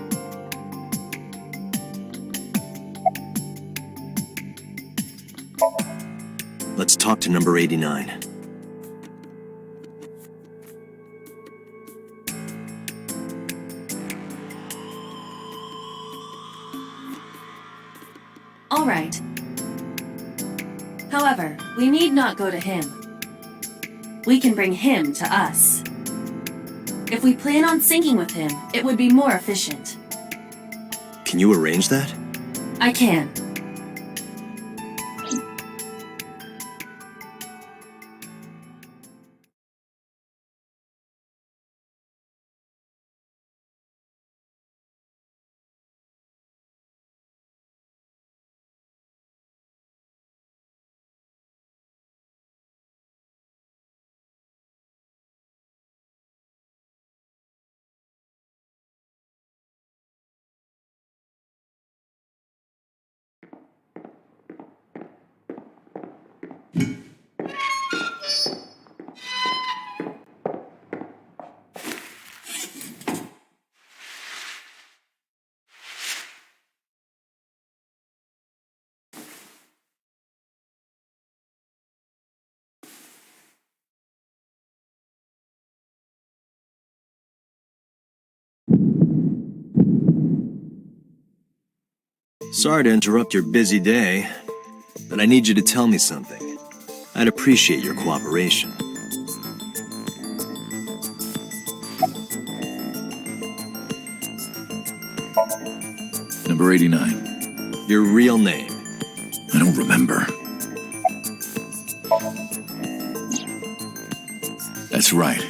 Let's talk to number 89. All right. However, we need not go to him. We can bring him to us. If we plan on syncing with him, it would be more efficient. Can you arrange that? I can. Sorry to interrupt your busy day, but I need you to tell me something. I'd appreciate your cooperation. Number 89. Your real name? I don't remember. That's right.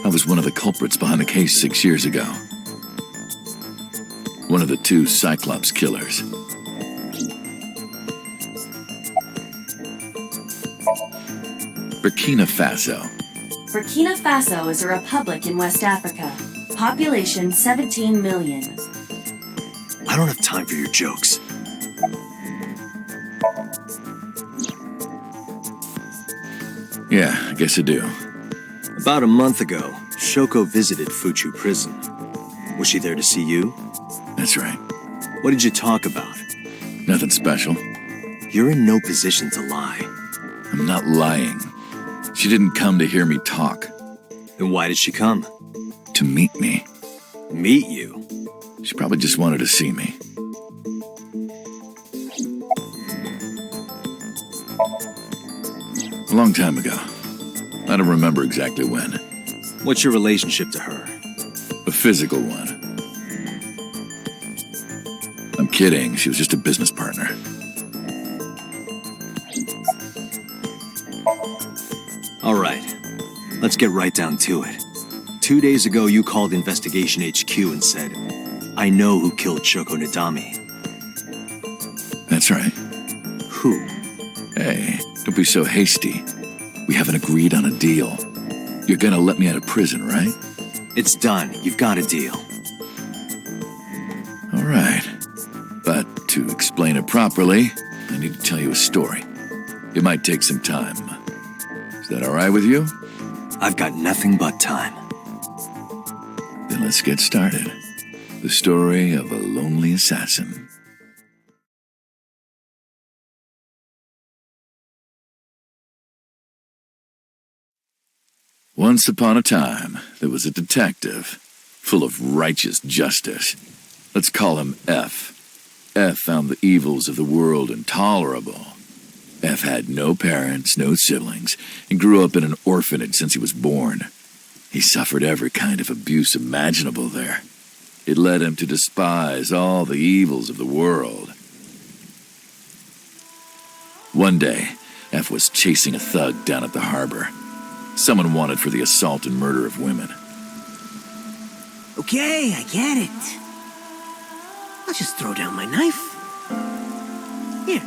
I was one of the culprits behind the case 6 years ago. One of the 2 Cyclops killers. Burkina Faso. Burkina Faso is a republic in West Africa. Population 17 million. I don't have time for your jokes. Yeah, I guess I do. About a month ago, Shoko visited Fuchu prison. Was she there to see you? That's right. What did you talk about? Nothing special. You're in no position to lie. I'm not lying. She didn't come to hear me talk. Then why did she come? To meet me. Meet you? She probably just wanted to see me. A long time ago. I don't remember exactly when. What's your relationship to her? A physical one. I'm kidding. She was just a business partner. All right. Let's get right down to it. 2 days ago, you called Investigation HQ and said, I know who killed Shoko Nadami. That's right. Who? Hey, don't be so hasty. We haven't agreed on a deal. You're gonna let me out of prison, right? It's done. You've got a deal. All right. But to explain it properly, I need to tell you a story. It might take some time. Is that all right with you? I've got nothing but time. Then let's get started. The story of a lonely assassin. Once upon a time, there was a detective, full of righteous justice. Let's call him F. F found the evils of the world intolerable. F had no parents, no siblings, and grew up in an orphanage since he was born. He suffered every kind of abuse imaginable there. It led him to despise all the evils of the world. One day, F was chasing a thug down at the harbor. Someone wanted for the assault and murder of women. Okay, I get it. I'll just throw down my knife. Here.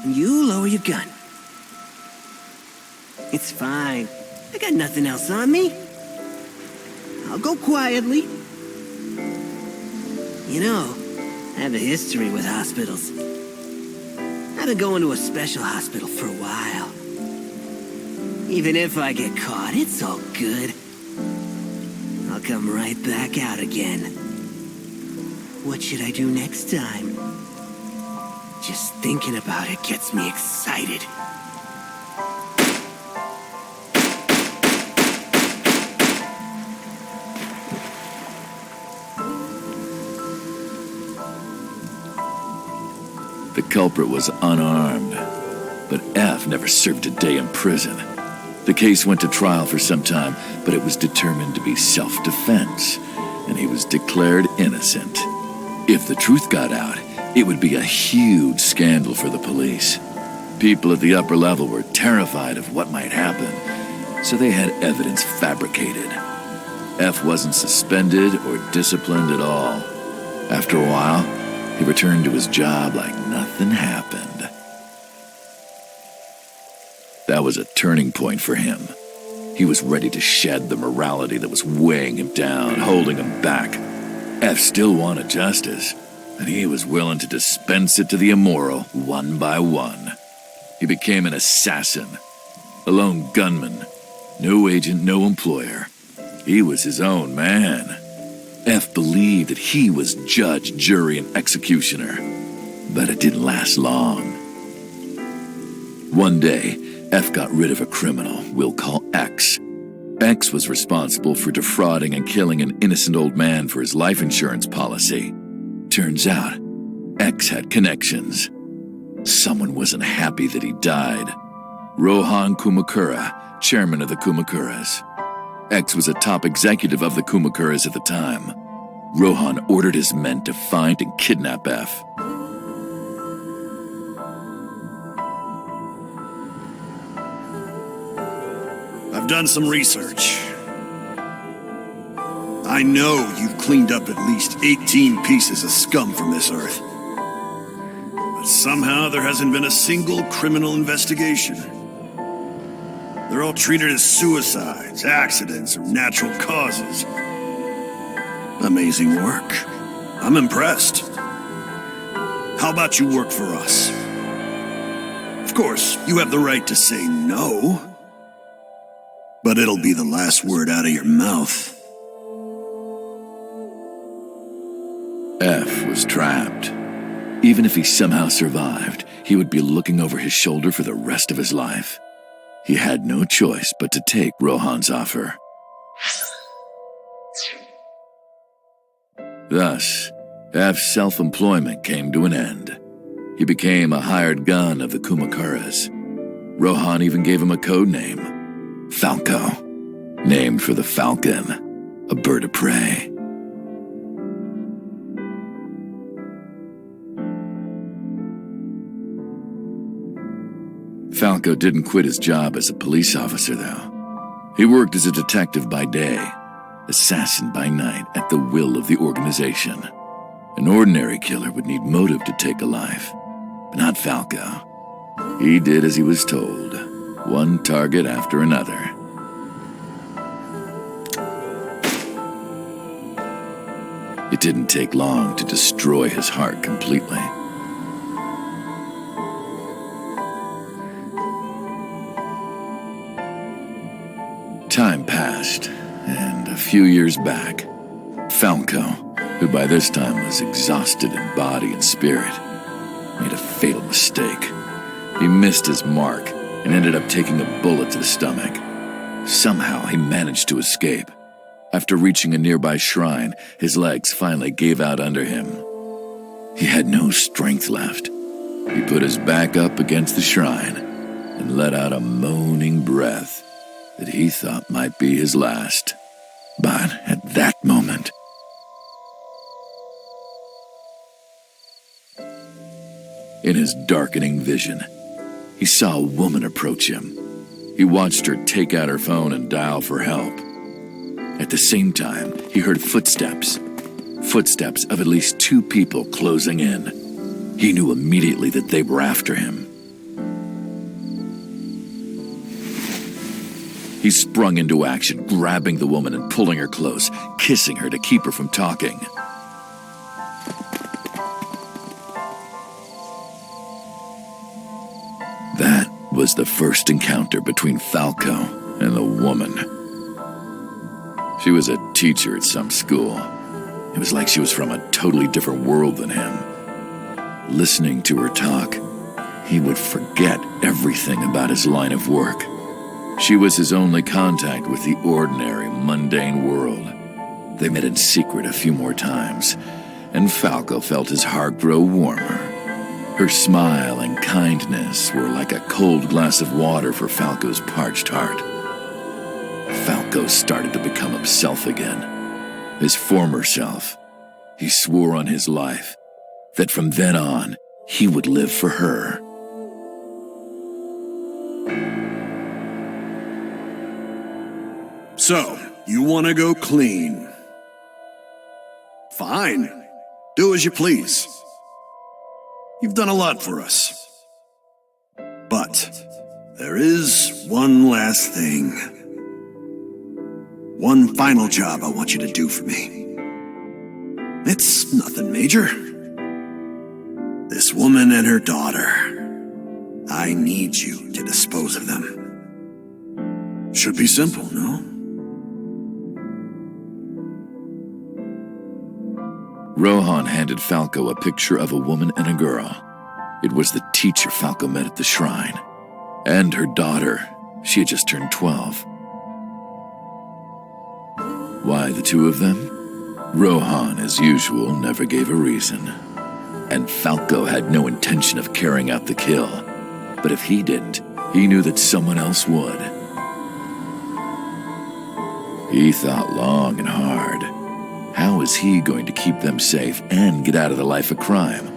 And you lower your gun. It's fine. I got nothing else on me. I'll go quietly. You know, I have a history with hospitals. I've been going to a special hospital for a while. Even if I get caught, it's all good. I'll come right back out again. What should I do next time? Just thinking about it gets me excited. The culprit was unarmed, but F never served a day in prison. The case went to trial for some time, but it was determined to be self-defense, and he was declared innocent. If the truth got out, it would be a huge scandal for the police. People at the upper level were terrified of what might happen, so they had evidence fabricated. F wasn't suspended or disciplined at all. After a while, he returned to his job like nothing happened. That was a turning point for him. He was ready to shed the morality that was weighing him down, holding him back. F still wanted justice, and he was willing to dispense it to the immoral one by one. He became an assassin, a lone gunman, no agent, no employer. He was his own man. F believed that he was judge, jury, and executioner, but it didn't last long. One day, F got rid of a criminal we'll call X. X was responsible for defrauding and killing an innocent old man for his life insurance policy. Turns out, X had connections. Someone wasn't happy that he died. Rohan Kumakura, chairman of the Kumakuras. X was a top executive of the Kumakuras at the time. Rohan ordered his men to find and kidnap F. I've done some research. I know you've cleaned up at least 18 pieces of scum from this earth. But somehow there hasn't been a single criminal investigation. They're all treated as suicides, accidents, or natural causes. Amazing work. I'm impressed. How about you work for us? Of course, you have the right to say no. But it'll be the last word out of your mouth. F was trapped. Even if he somehow survived, he would be looking over his shoulder for the rest of his life. He had no choice but to take Rohan's offer. Thus, F's self-employment came to an end. He became a hired gun of the Kumakaras. Rohan even gave him a code name, Falco, named for the falcon, a bird of prey. Falco didn't quit his job as a police officer, though. He worked as a detective by day, assassin by night at the will of the organization. An ordinary killer would need motive to take a life, but not Falco. He did as he was told, one target after another. It didn't take long to destroy his heart completely. Time passed, and a few years back, Falco, who by this time was exhausted in body and spirit, made a fatal mistake. He missed his mark and ended up taking a bullet to the stomach. Somehow he managed to escape. After reaching a nearby shrine, his legs finally gave out under him. He had no strength left. He put his back up against the shrine and let out a moaning breath that he thought might be his last. But at that moment, in his darkening vision, he saw a woman approach him. He watched her take out her phone and dial for help. At the same time, he heard footsteps of at least 2 people closing in. He knew immediately that they were after him. He sprung into action, grabbing the woman and pulling her close, kissing her to keep her from talking. That was the first encounter between Falco and the woman. She was a teacher at some school. It was like she was from a totally different world than him. Listening to her talk, he would forget everything about his line of work. She was his only contact with the ordinary, mundane world. They met in secret a few more times, and Falco felt his heart grow warmer. Her smile and kindness were like a cold glass of water for Falco's parched heart. Falco started to become himself again, his former self. He swore on his life that from then on, he would live for her. So, you want to go clean? Fine. Do as you please. You've done a lot for us. But there is one last thing. One final job I want you to do for me. It's nothing major. This woman and her daughter. I need you to dispose of them. Should be simple, no? Rohan handed Falco a picture of a woman and a girl. It was the teacher Falco met at the shrine. And her daughter. She had just turned 12. Why the 2 of them? Rohan, as usual, never gave a reason. And Falco had no intention of carrying out the kill. But if he didn't, he knew that someone else would. He thought long and hard. How was he going to keep them safe and get out of the life of crime?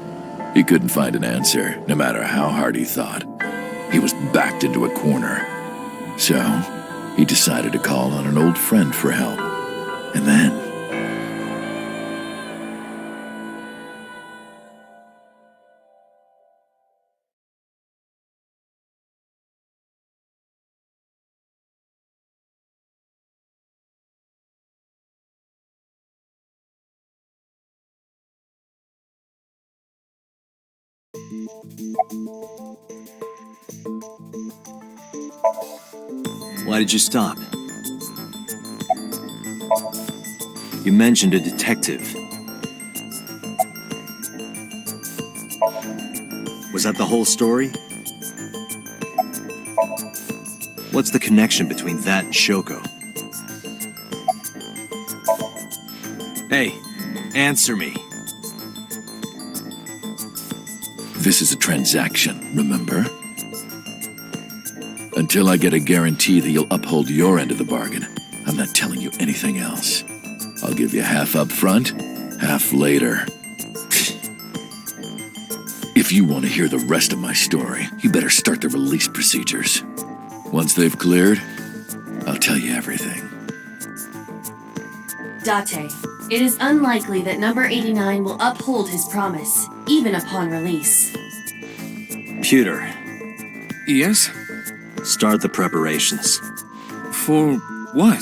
He couldn't find an answer, no matter how hard he thought. He was backed into a corner. So, he decided to call on an old friend for help. And then... Why did you stop? You mentioned a detective. Was that the whole story? What's the connection between that and Shoko? Hey, answer me. This is a transaction, remember? Until I get a guarantee that you'll uphold your end of the bargain, I'm not telling you anything else. I'll give you half up front, half later. If you want to hear the rest of my story, you better start the release procedures. Once they've cleared, I'll tell you everything. Date, it is unlikely that number 89 will uphold his promise, even upon release. Pewter. Yes? Start the preparations. For what?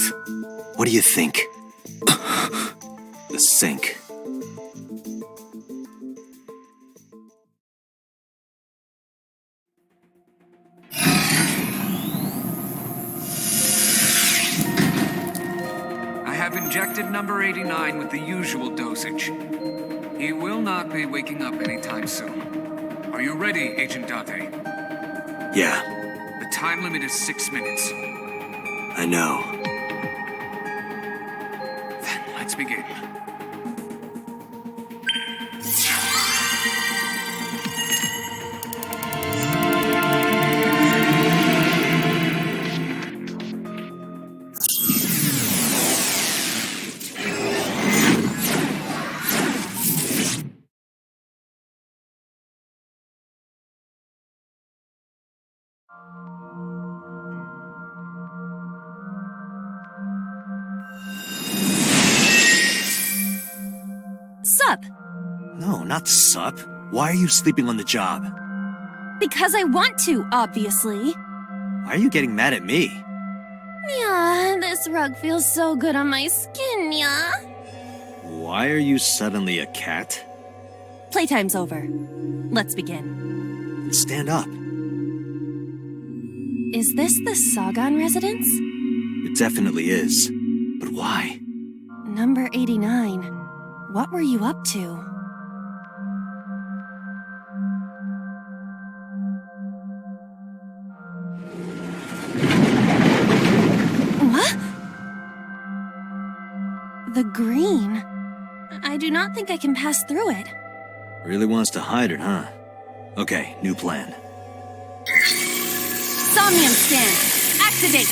What do you think? The sink. I have injected number 89 with the usual dosage. He will not be waking up anytime soon. Are you ready, Agent Date? Yeah. The time limit is 6 minutes. I know. Then let's begin. Sup? No, not sup. Why are you sleeping on the job? Because I want to, obviously. Why are you getting mad at me? Yeah, this rug feels so good on my skin, yeah. Why are you suddenly a cat? Playtime's over. Let's begin. Stand up. Is this the Sagan residence? It definitely is. But why? Number 89. What were you up to? What? The green. I do not think I can pass through it. Really wants to hide it, huh? Okay, new plan. Somnium stand. Activate.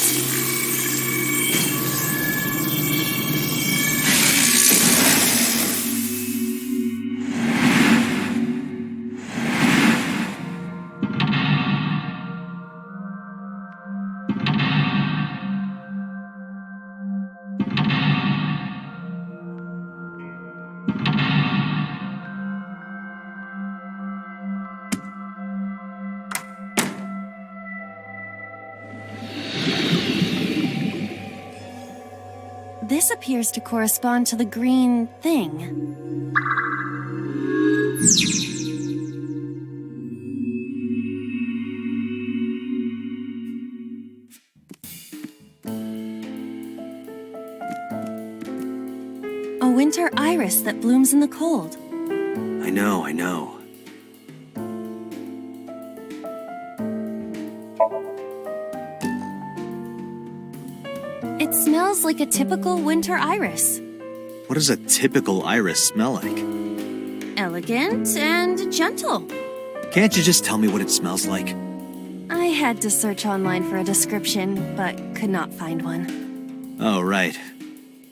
This appears to correspond to the green thing. A winter iris that blooms in the cold. I know. It smells like a typical winter iris. What does a typical iris smell like? Elegant and gentle. Can't you just tell me what it smells like? I had to search online for a description, but could not find one. Oh, right.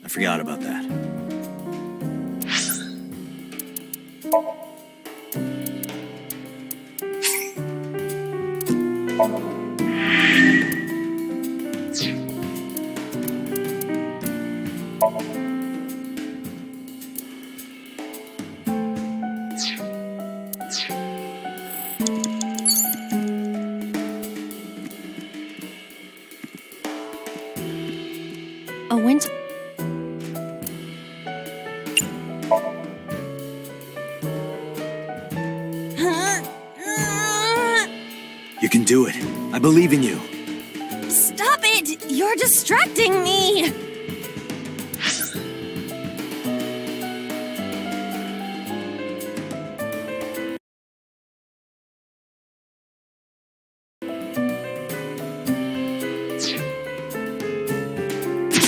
I forgot about that. A winter. You can do it. I believe in you. Stop it! You're distracting me!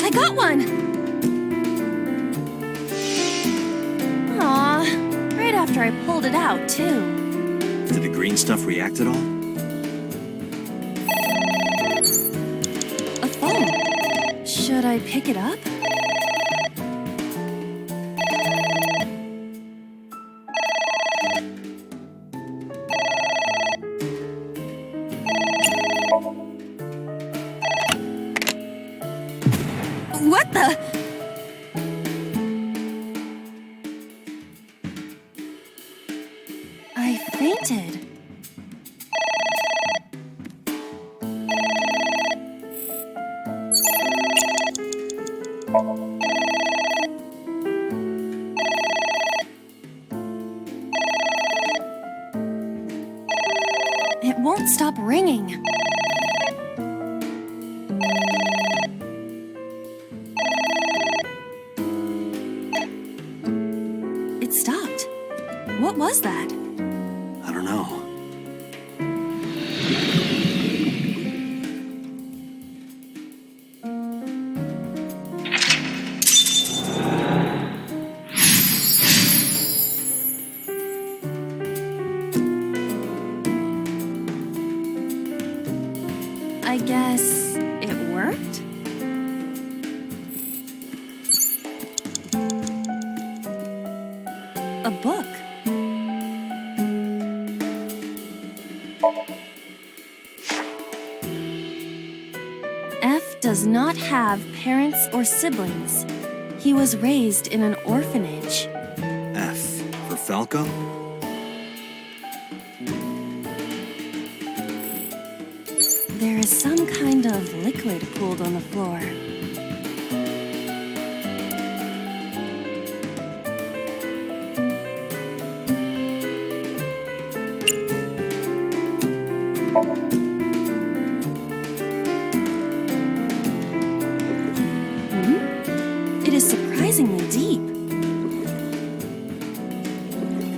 I got one! Aw, right after I pulled it out, too. Did the green stuff react at all? A phone. Should I pick it up? What the? I fainted. It won't stop ringing. It stopped. What was that? I don't know. I guess it worked? A book. F does not have parents or siblings. He was raised in an orphanage. F for Falco? There is some kind of liquid pooled on the floor. It is surprisingly deep.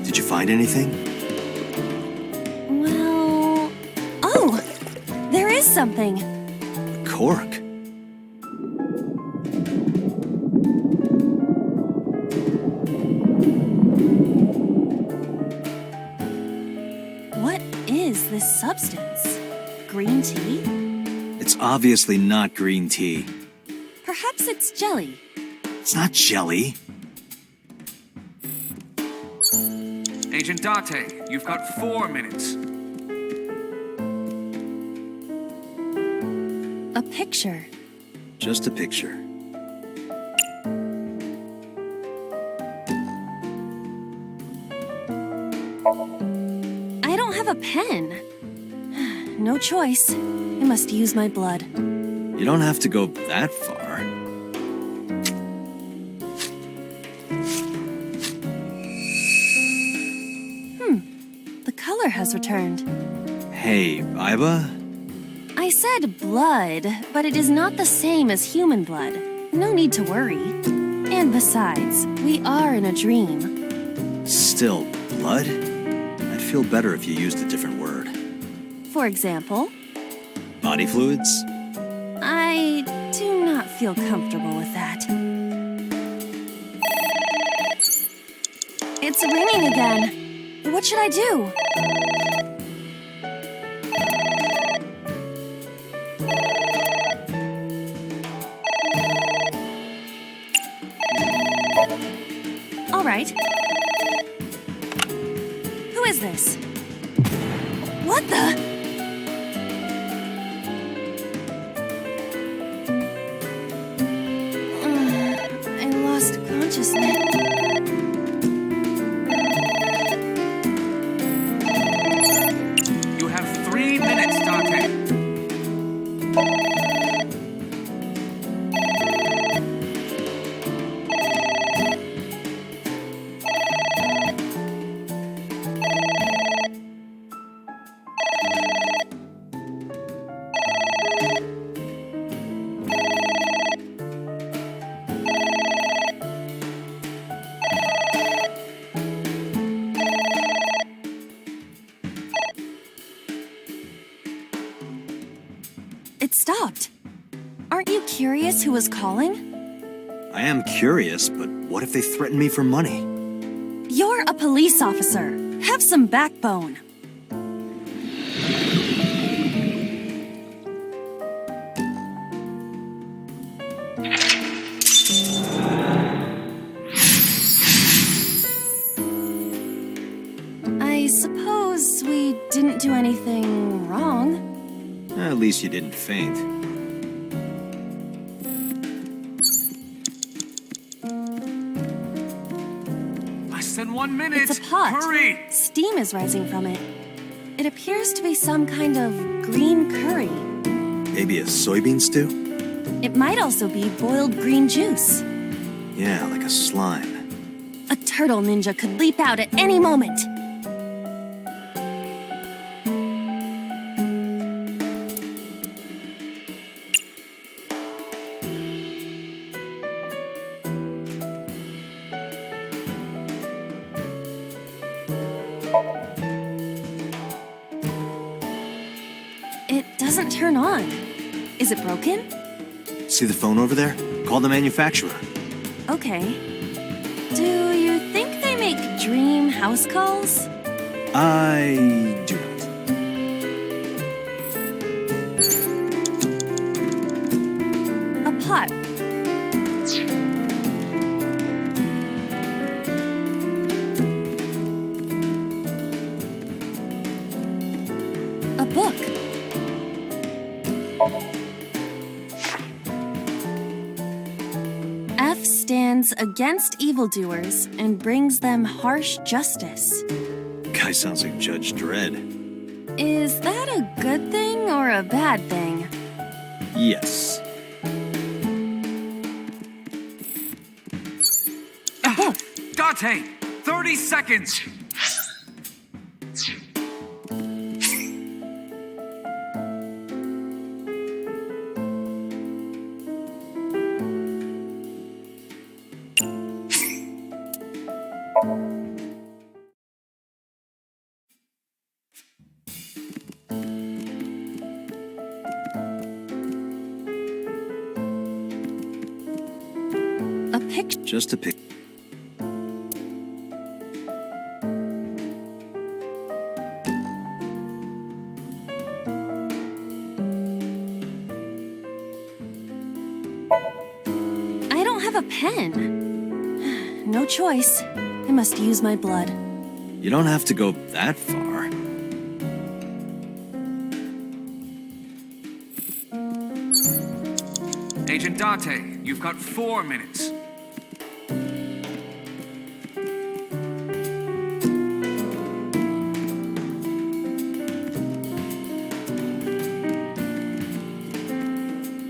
Did you find anything? Well... Oh! There is something. A cork. What is this substance? Green tea? It's obviously not green tea. Perhaps it's jelly. It's not jelly. Agent Date, you've got 4 minutes. A picture. Just a picture. I don't have a pen. No choice. I must use my blood. You don't have to go that far. The color has returned. Hey, Alba? I said blood, but it is not the same as human blood. No need to worry. And besides, we are in a dream. Still, blood? I'd feel better if you used a different word. For example, Body fluids? I do not feel comfortable with that. It's ringing again. What should I do? All right. Who is this? What the? I lost consciousness. You have 3 minutes, Dante. It stopped. Aren't you curious who was calling? I am curious, but what if they threaten me for money? You're a police officer. Have some backbone. I suppose we didn't do anything wrong. At least you didn't faint. Less than 1 minute. It's a pot. Hurry! Steam is rising from it. It appears to be some kind of green curry. Maybe a soybean stew? It might also be boiled green juice. Yeah, like a slime. A turtle ninja could leap out at any moment. It doesn't turn on. Is it broken? See the phone over there? Call the manufacturer. Okay. Do you think they make dream house calls? I do not. A pot. A book. F stands against evildoers and brings them harsh justice. Guy sounds like Judge Dredd. Is that a good thing or a bad thing? Yes. Dante, 30 seconds. A picture. Just a pic. I don't have a pen. No choice. I must use my blood. You don't have to go that far. Agent Dante, you've got 4 minutes.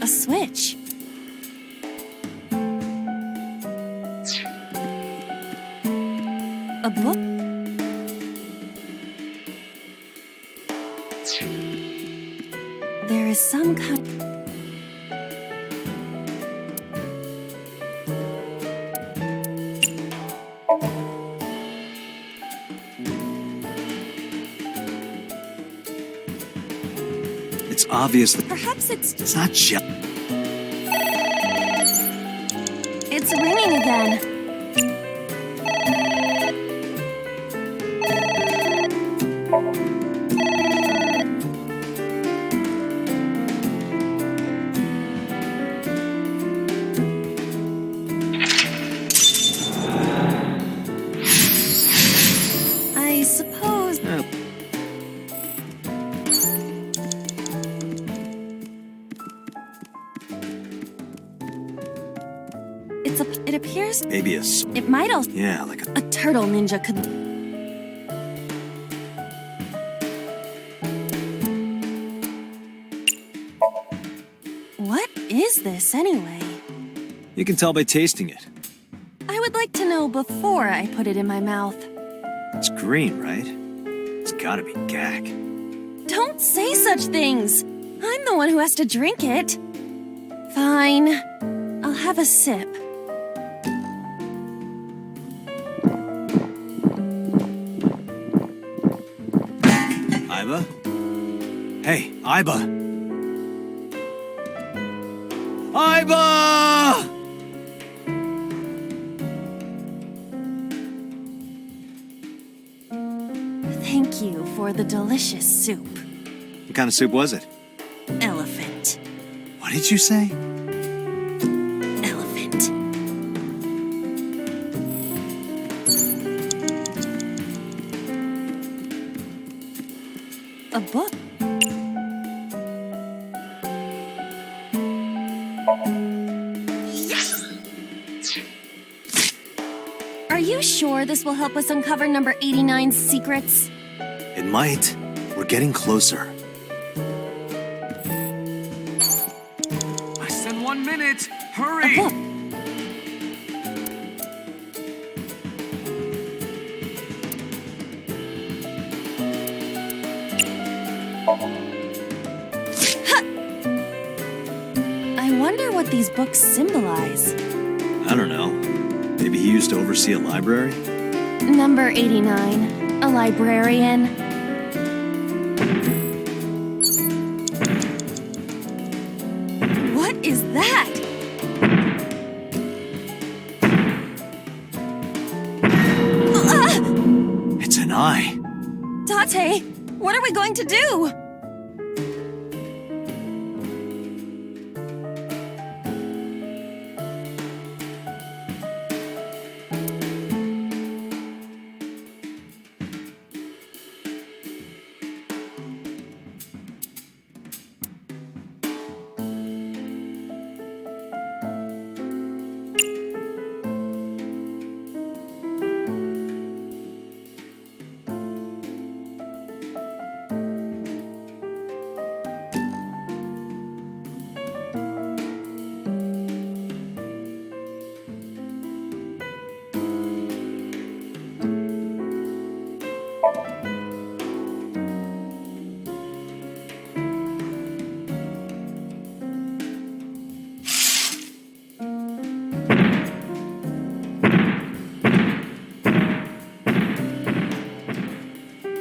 A switch. A book. There is some kind. It's obvious that Perhaps it's not just. It's ringing again. I suppose colors? Maybe It might also... yeah, like A turtle ninja could... What is this, anyway? You can tell by tasting it. I would like to know before I put it in my mouth. It's green, right? It's gotta be gag. Don't say such things! I'm the one who has to drink it. Fine. I'll have a sip. Alba? Hey, Alba! Alba! Thank you for the delicious soup. What kind of soup was it? Elephant. What did you say? Elephant. A book. Are you sure this will help us uncover number 89's secrets? It might. We're getting closer. Less than 1 minute. Hurry! A book. I wonder what these books symbolize. I don't know. Maybe he used to oversee a library? Number 89, a librarian. What is that? It's an eye. Date, what are we going to do?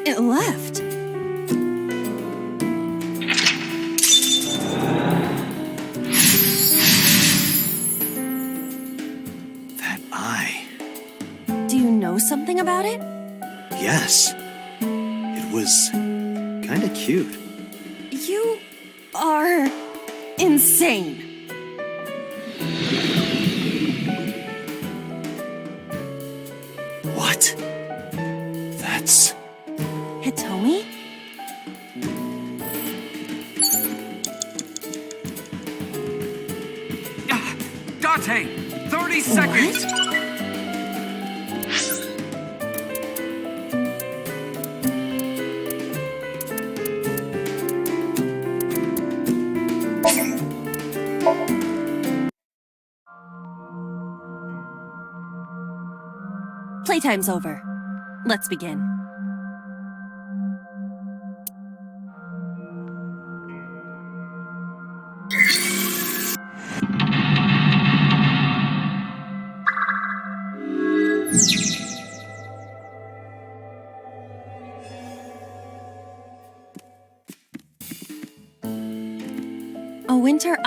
It left. That eye. Do you know something about it? Yes. It was kinda cute. You are insane. What? That's... Hitomi? Date! 30 seconds! Playtime's over. Let's begin. A winter...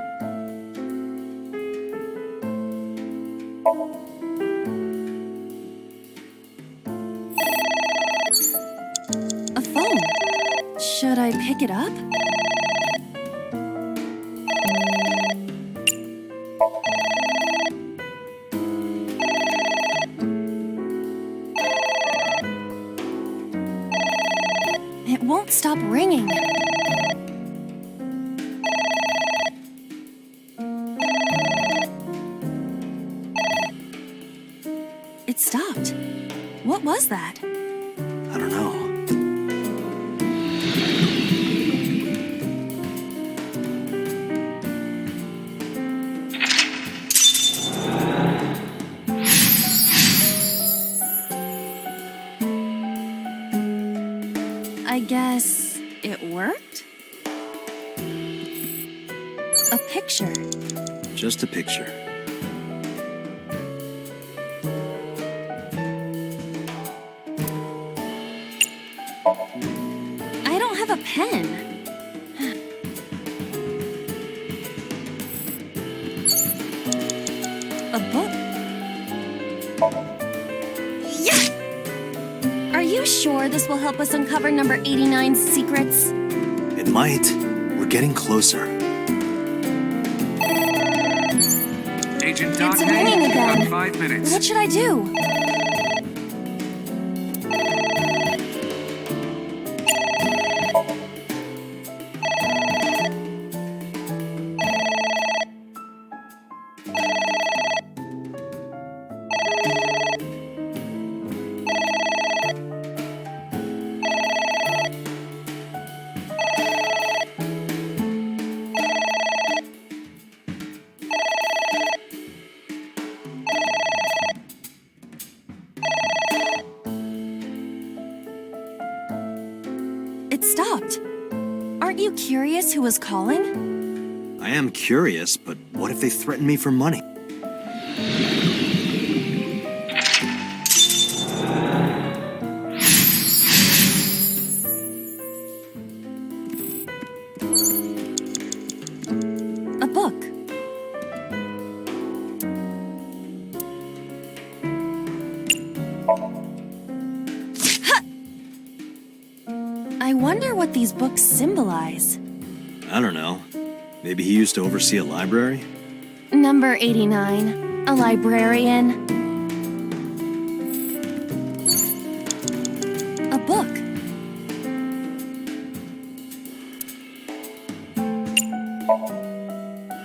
A phone. Should I pick it up? It won't stop ringing. It stopped. What was that? I don't know. I guess it worked? A picture. Just a picture. I don't have a pen. A book. Yeah! Are you sure this will help us uncover number 89's secrets? It might. We're getting closer. Agent It's Dante, ringing you've got again. 5 minutes. What should I do? It stopped. Aren't you curious who was calling? I am curious, but what if they threaten me for money? A book. I wonder what these books symbolize. I don't know. Maybe he used to oversee a library? Number 89, a librarian. A book.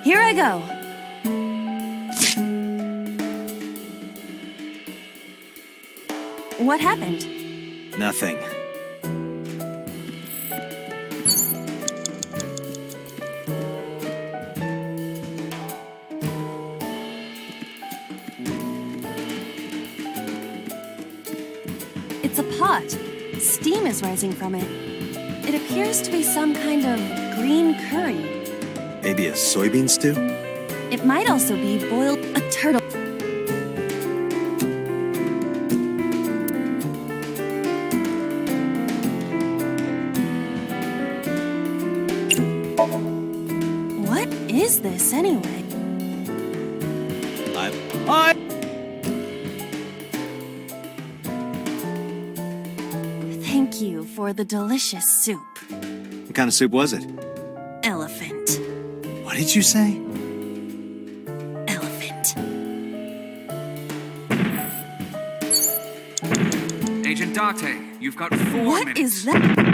Here I go. What happened? Nothing. It's a pot. Steam is rising from it. It appears to be some kind of green curry. Maybe a soybean stew? It might also be boiled a turtle. What is this anyway? Thank you for the delicious soup. What kind of soup was it? Elephant. What did you say? Elephant. Agent Dante, you've got 4 minutes. What is that?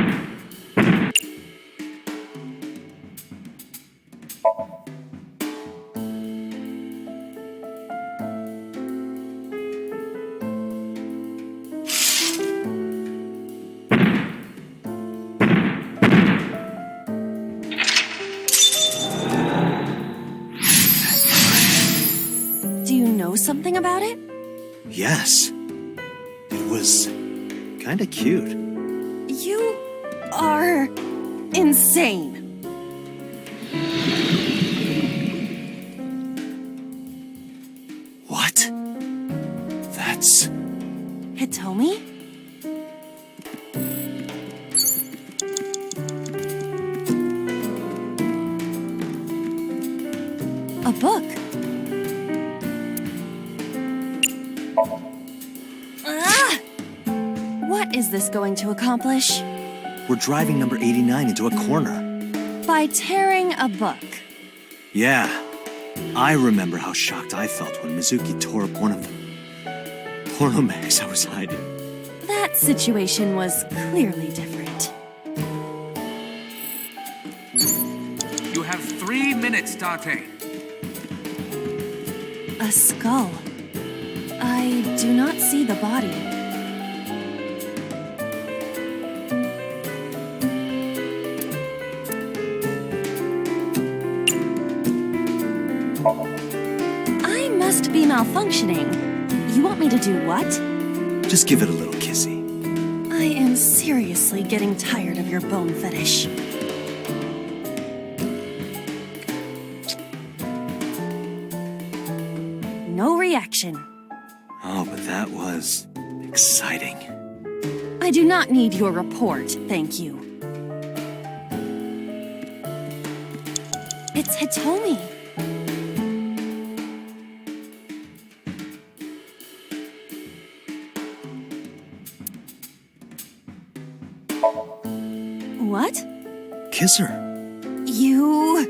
Do you know something about it? Yes. It was kinda cute. You are insane. What? That's... Hitomi? A book. Ah! What is this going to accomplish? We're driving number 89 into a corner. By tearing a book. Yeah. I remember how shocked I felt when Mizuki tore up one of the porno mags I was hiding. That situation was clearly different. You have 3 minutes, Dante. A skull. I do not see the body. I must be malfunctioning. You want me to do what? Just give it a little kissy. I am seriously getting tired of your bone fetish. No reaction. Oh, but that was exciting. I do not need your report, thank you. It's Hitomi. What? Kiss her. You...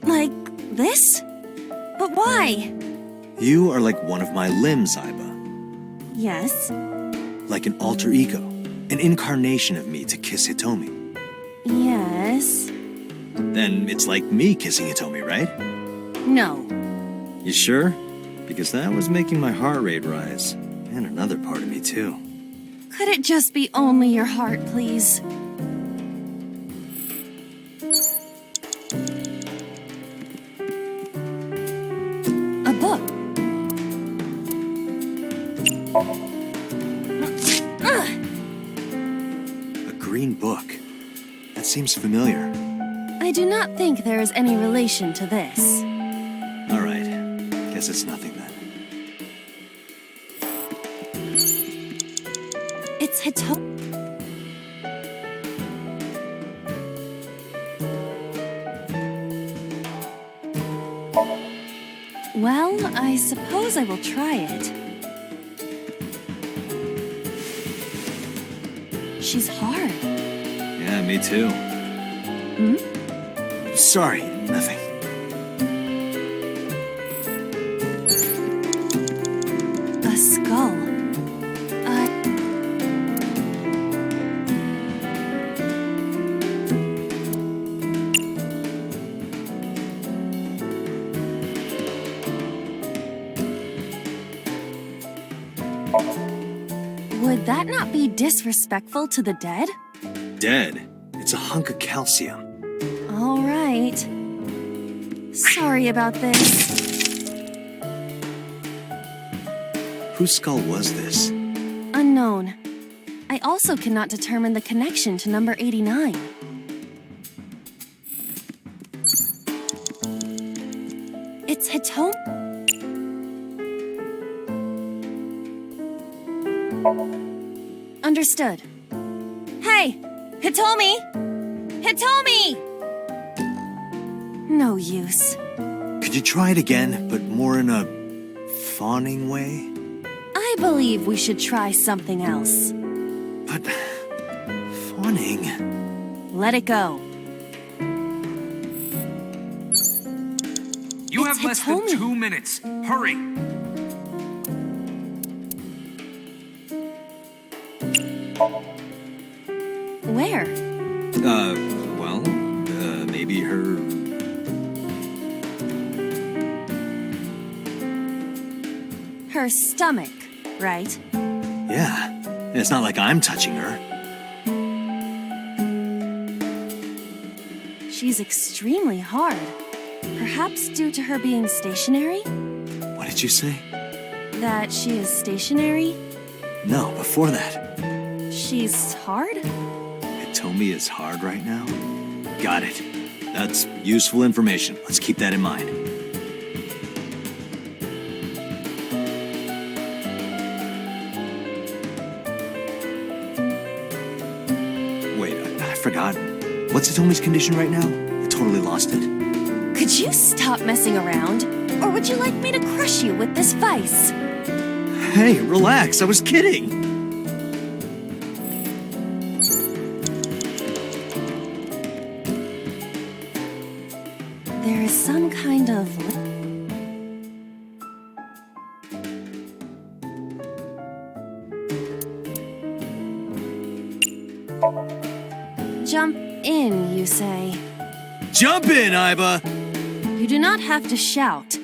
Like this? But why? You are like one of my limbs, Alba. Yes. Like an alter ego. An incarnation of me to kiss Hitomi. Yes. Then it's like me kissing Hitomi, right? No. You sure? Because that was making my heart rate rise. And another part of me, too. Could it just be only your heart, please? A book. A green book. That seems familiar. I do not think there is any relation to this. All right. Guess it's nothing then. It's Hitomi. Well, I suppose I will try it. She's hard. Yeah, me too. Hmm? Sorry, nothing. A skull. Would that not be disrespectful to the dead? Dead? It's a hunk of calcium. All right. Sorry about this. Whose skull was this? Unknown. I also cannot determine the connection to number 89. It's Hitomi. Understood. Hey! Hitomi! Hitomi! No use. Could you try it again, but more in a fawning way? I believe we should try something else. But... fawning... Let it go. You It's have less than Hitomi. 2 minutes. Hurry! Where? Well, maybe her... Her stomach, right? Yeah. And it's not like I'm touching her. She's extremely hard. Perhaps due to her being stationary? What did you say? That she is stationary? No, before that. She's hard? Hitomi is hard right now? Got it. That's useful information. Let's keep that in mind. Wait, I forgot. What's Hitomi's condition right now? I totally lost it. Could you stop messing around? Or would you like me to crush you with this vice? Hey, relax. I was kidding. There is some kind of... Jump in, you say. Jump in, Alba! You do do not have to shout.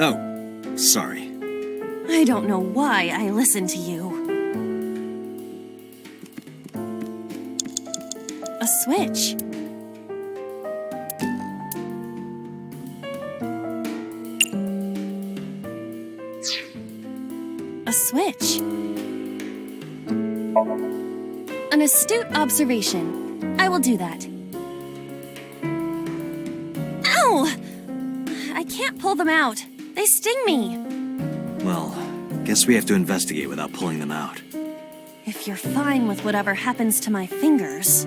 Oh, sorry. I don't know why I listen to you. A switch. A switch. An astute observation. I will do that. Ow! I can't pull them out. They sting me. Well, guess we have to investigate without pulling them out. If you're fine with whatever happens to my fingers.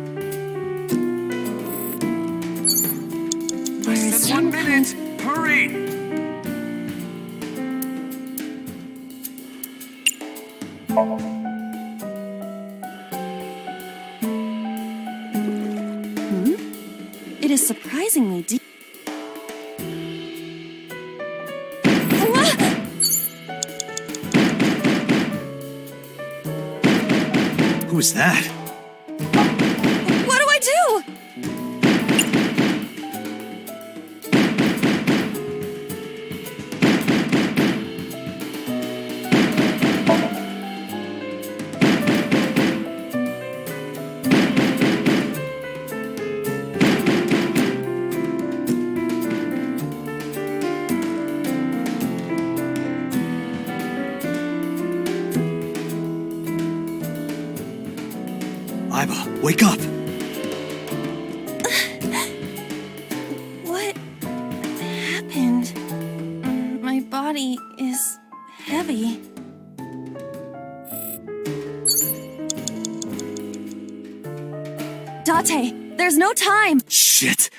There is some 1 minute! Hurry! It is surprisingly deep. Who is that? What do I do? Alba, wake up! What happened? My body is heavy. Date, there's no time! Shit!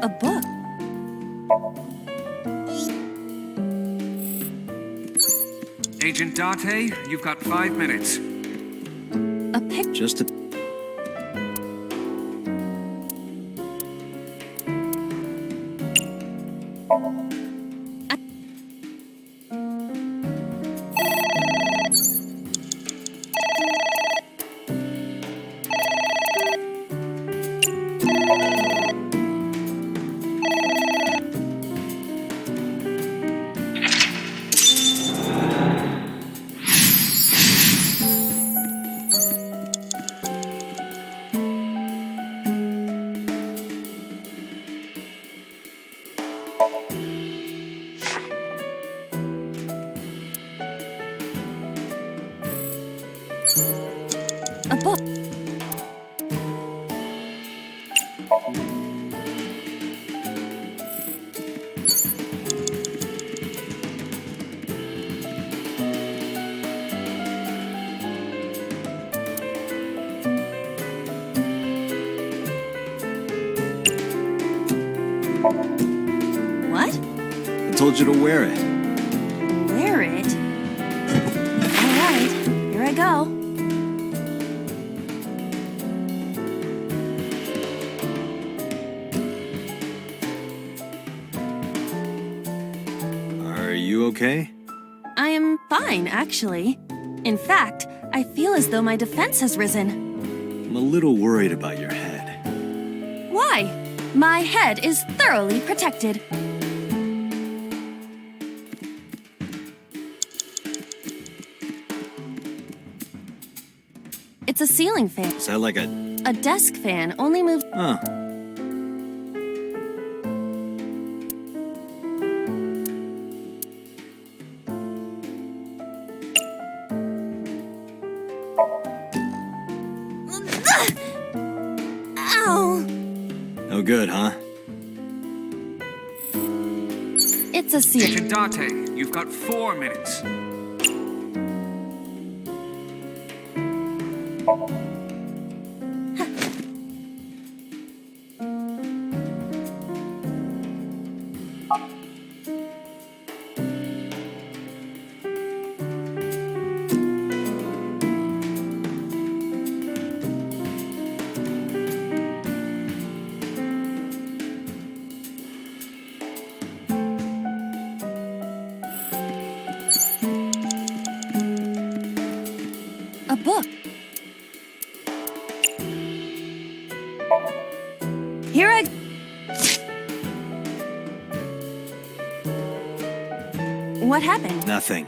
A book. Agent Date, you've got 5 minutes. A picture. Just a... A book. What? I told you to wear it. Wear it? All right, here I go. Are you okay? I am fine, actually. In fact, I feel as though my defense has risen. I'm a little worried about your head. Why? My head is thoroughly protected. It's a ceiling fan. Is that like a... A desk fan only moves... Huh. Ow! No good, huh? It's a ceiling. Agent Date, You've got 4 minutes. A book. Here I... What happened? Nothing.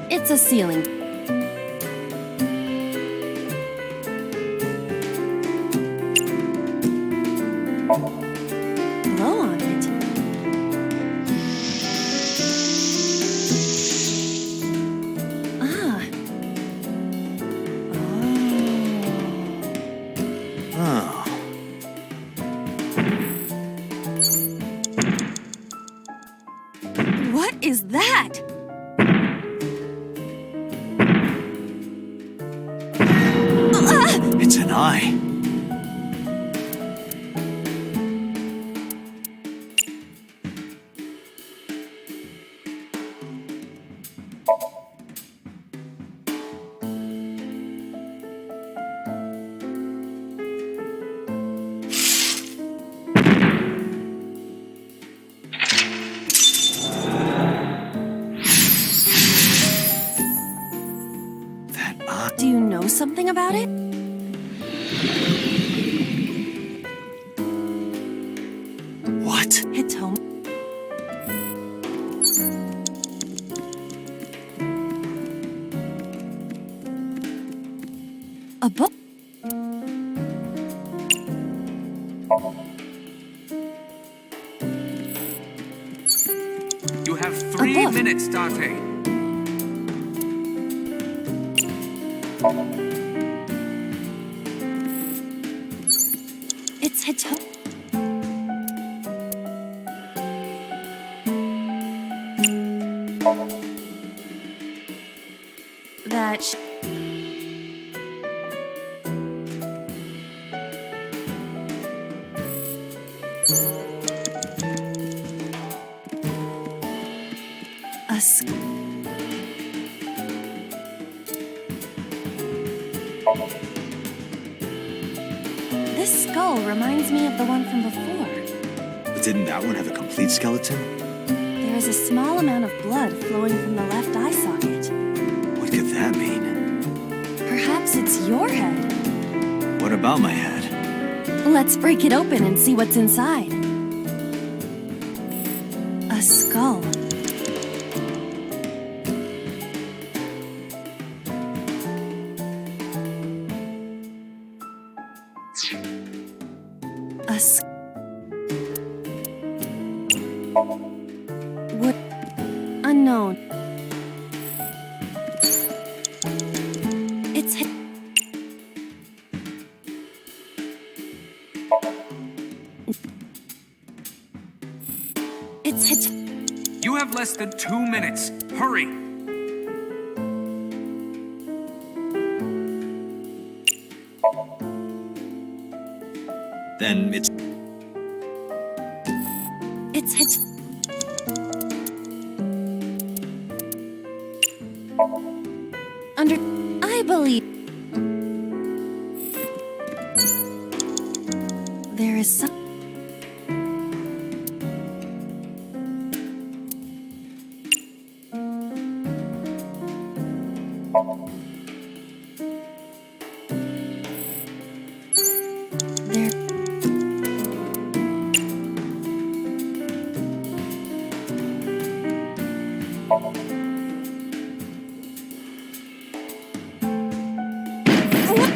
It's a ceiling. Blow on it. Ah. Oh. What is that? It's an eye. Do you know something about it? What? Hitomi. A book? You have 3 minutes, Dante. It's Hitomi. That This skull reminds me of the one from before. But didn't that one have a complete skeleton? There is a small amount of blood flowing from the left eye socket. What could that mean? Perhaps it's your head. What about my head? Let's break it open and see what's inside. A skull. What? Unknown. It's You have less than 2 minutes. Hurry. Then it's I believe there is some.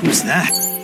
Who's that?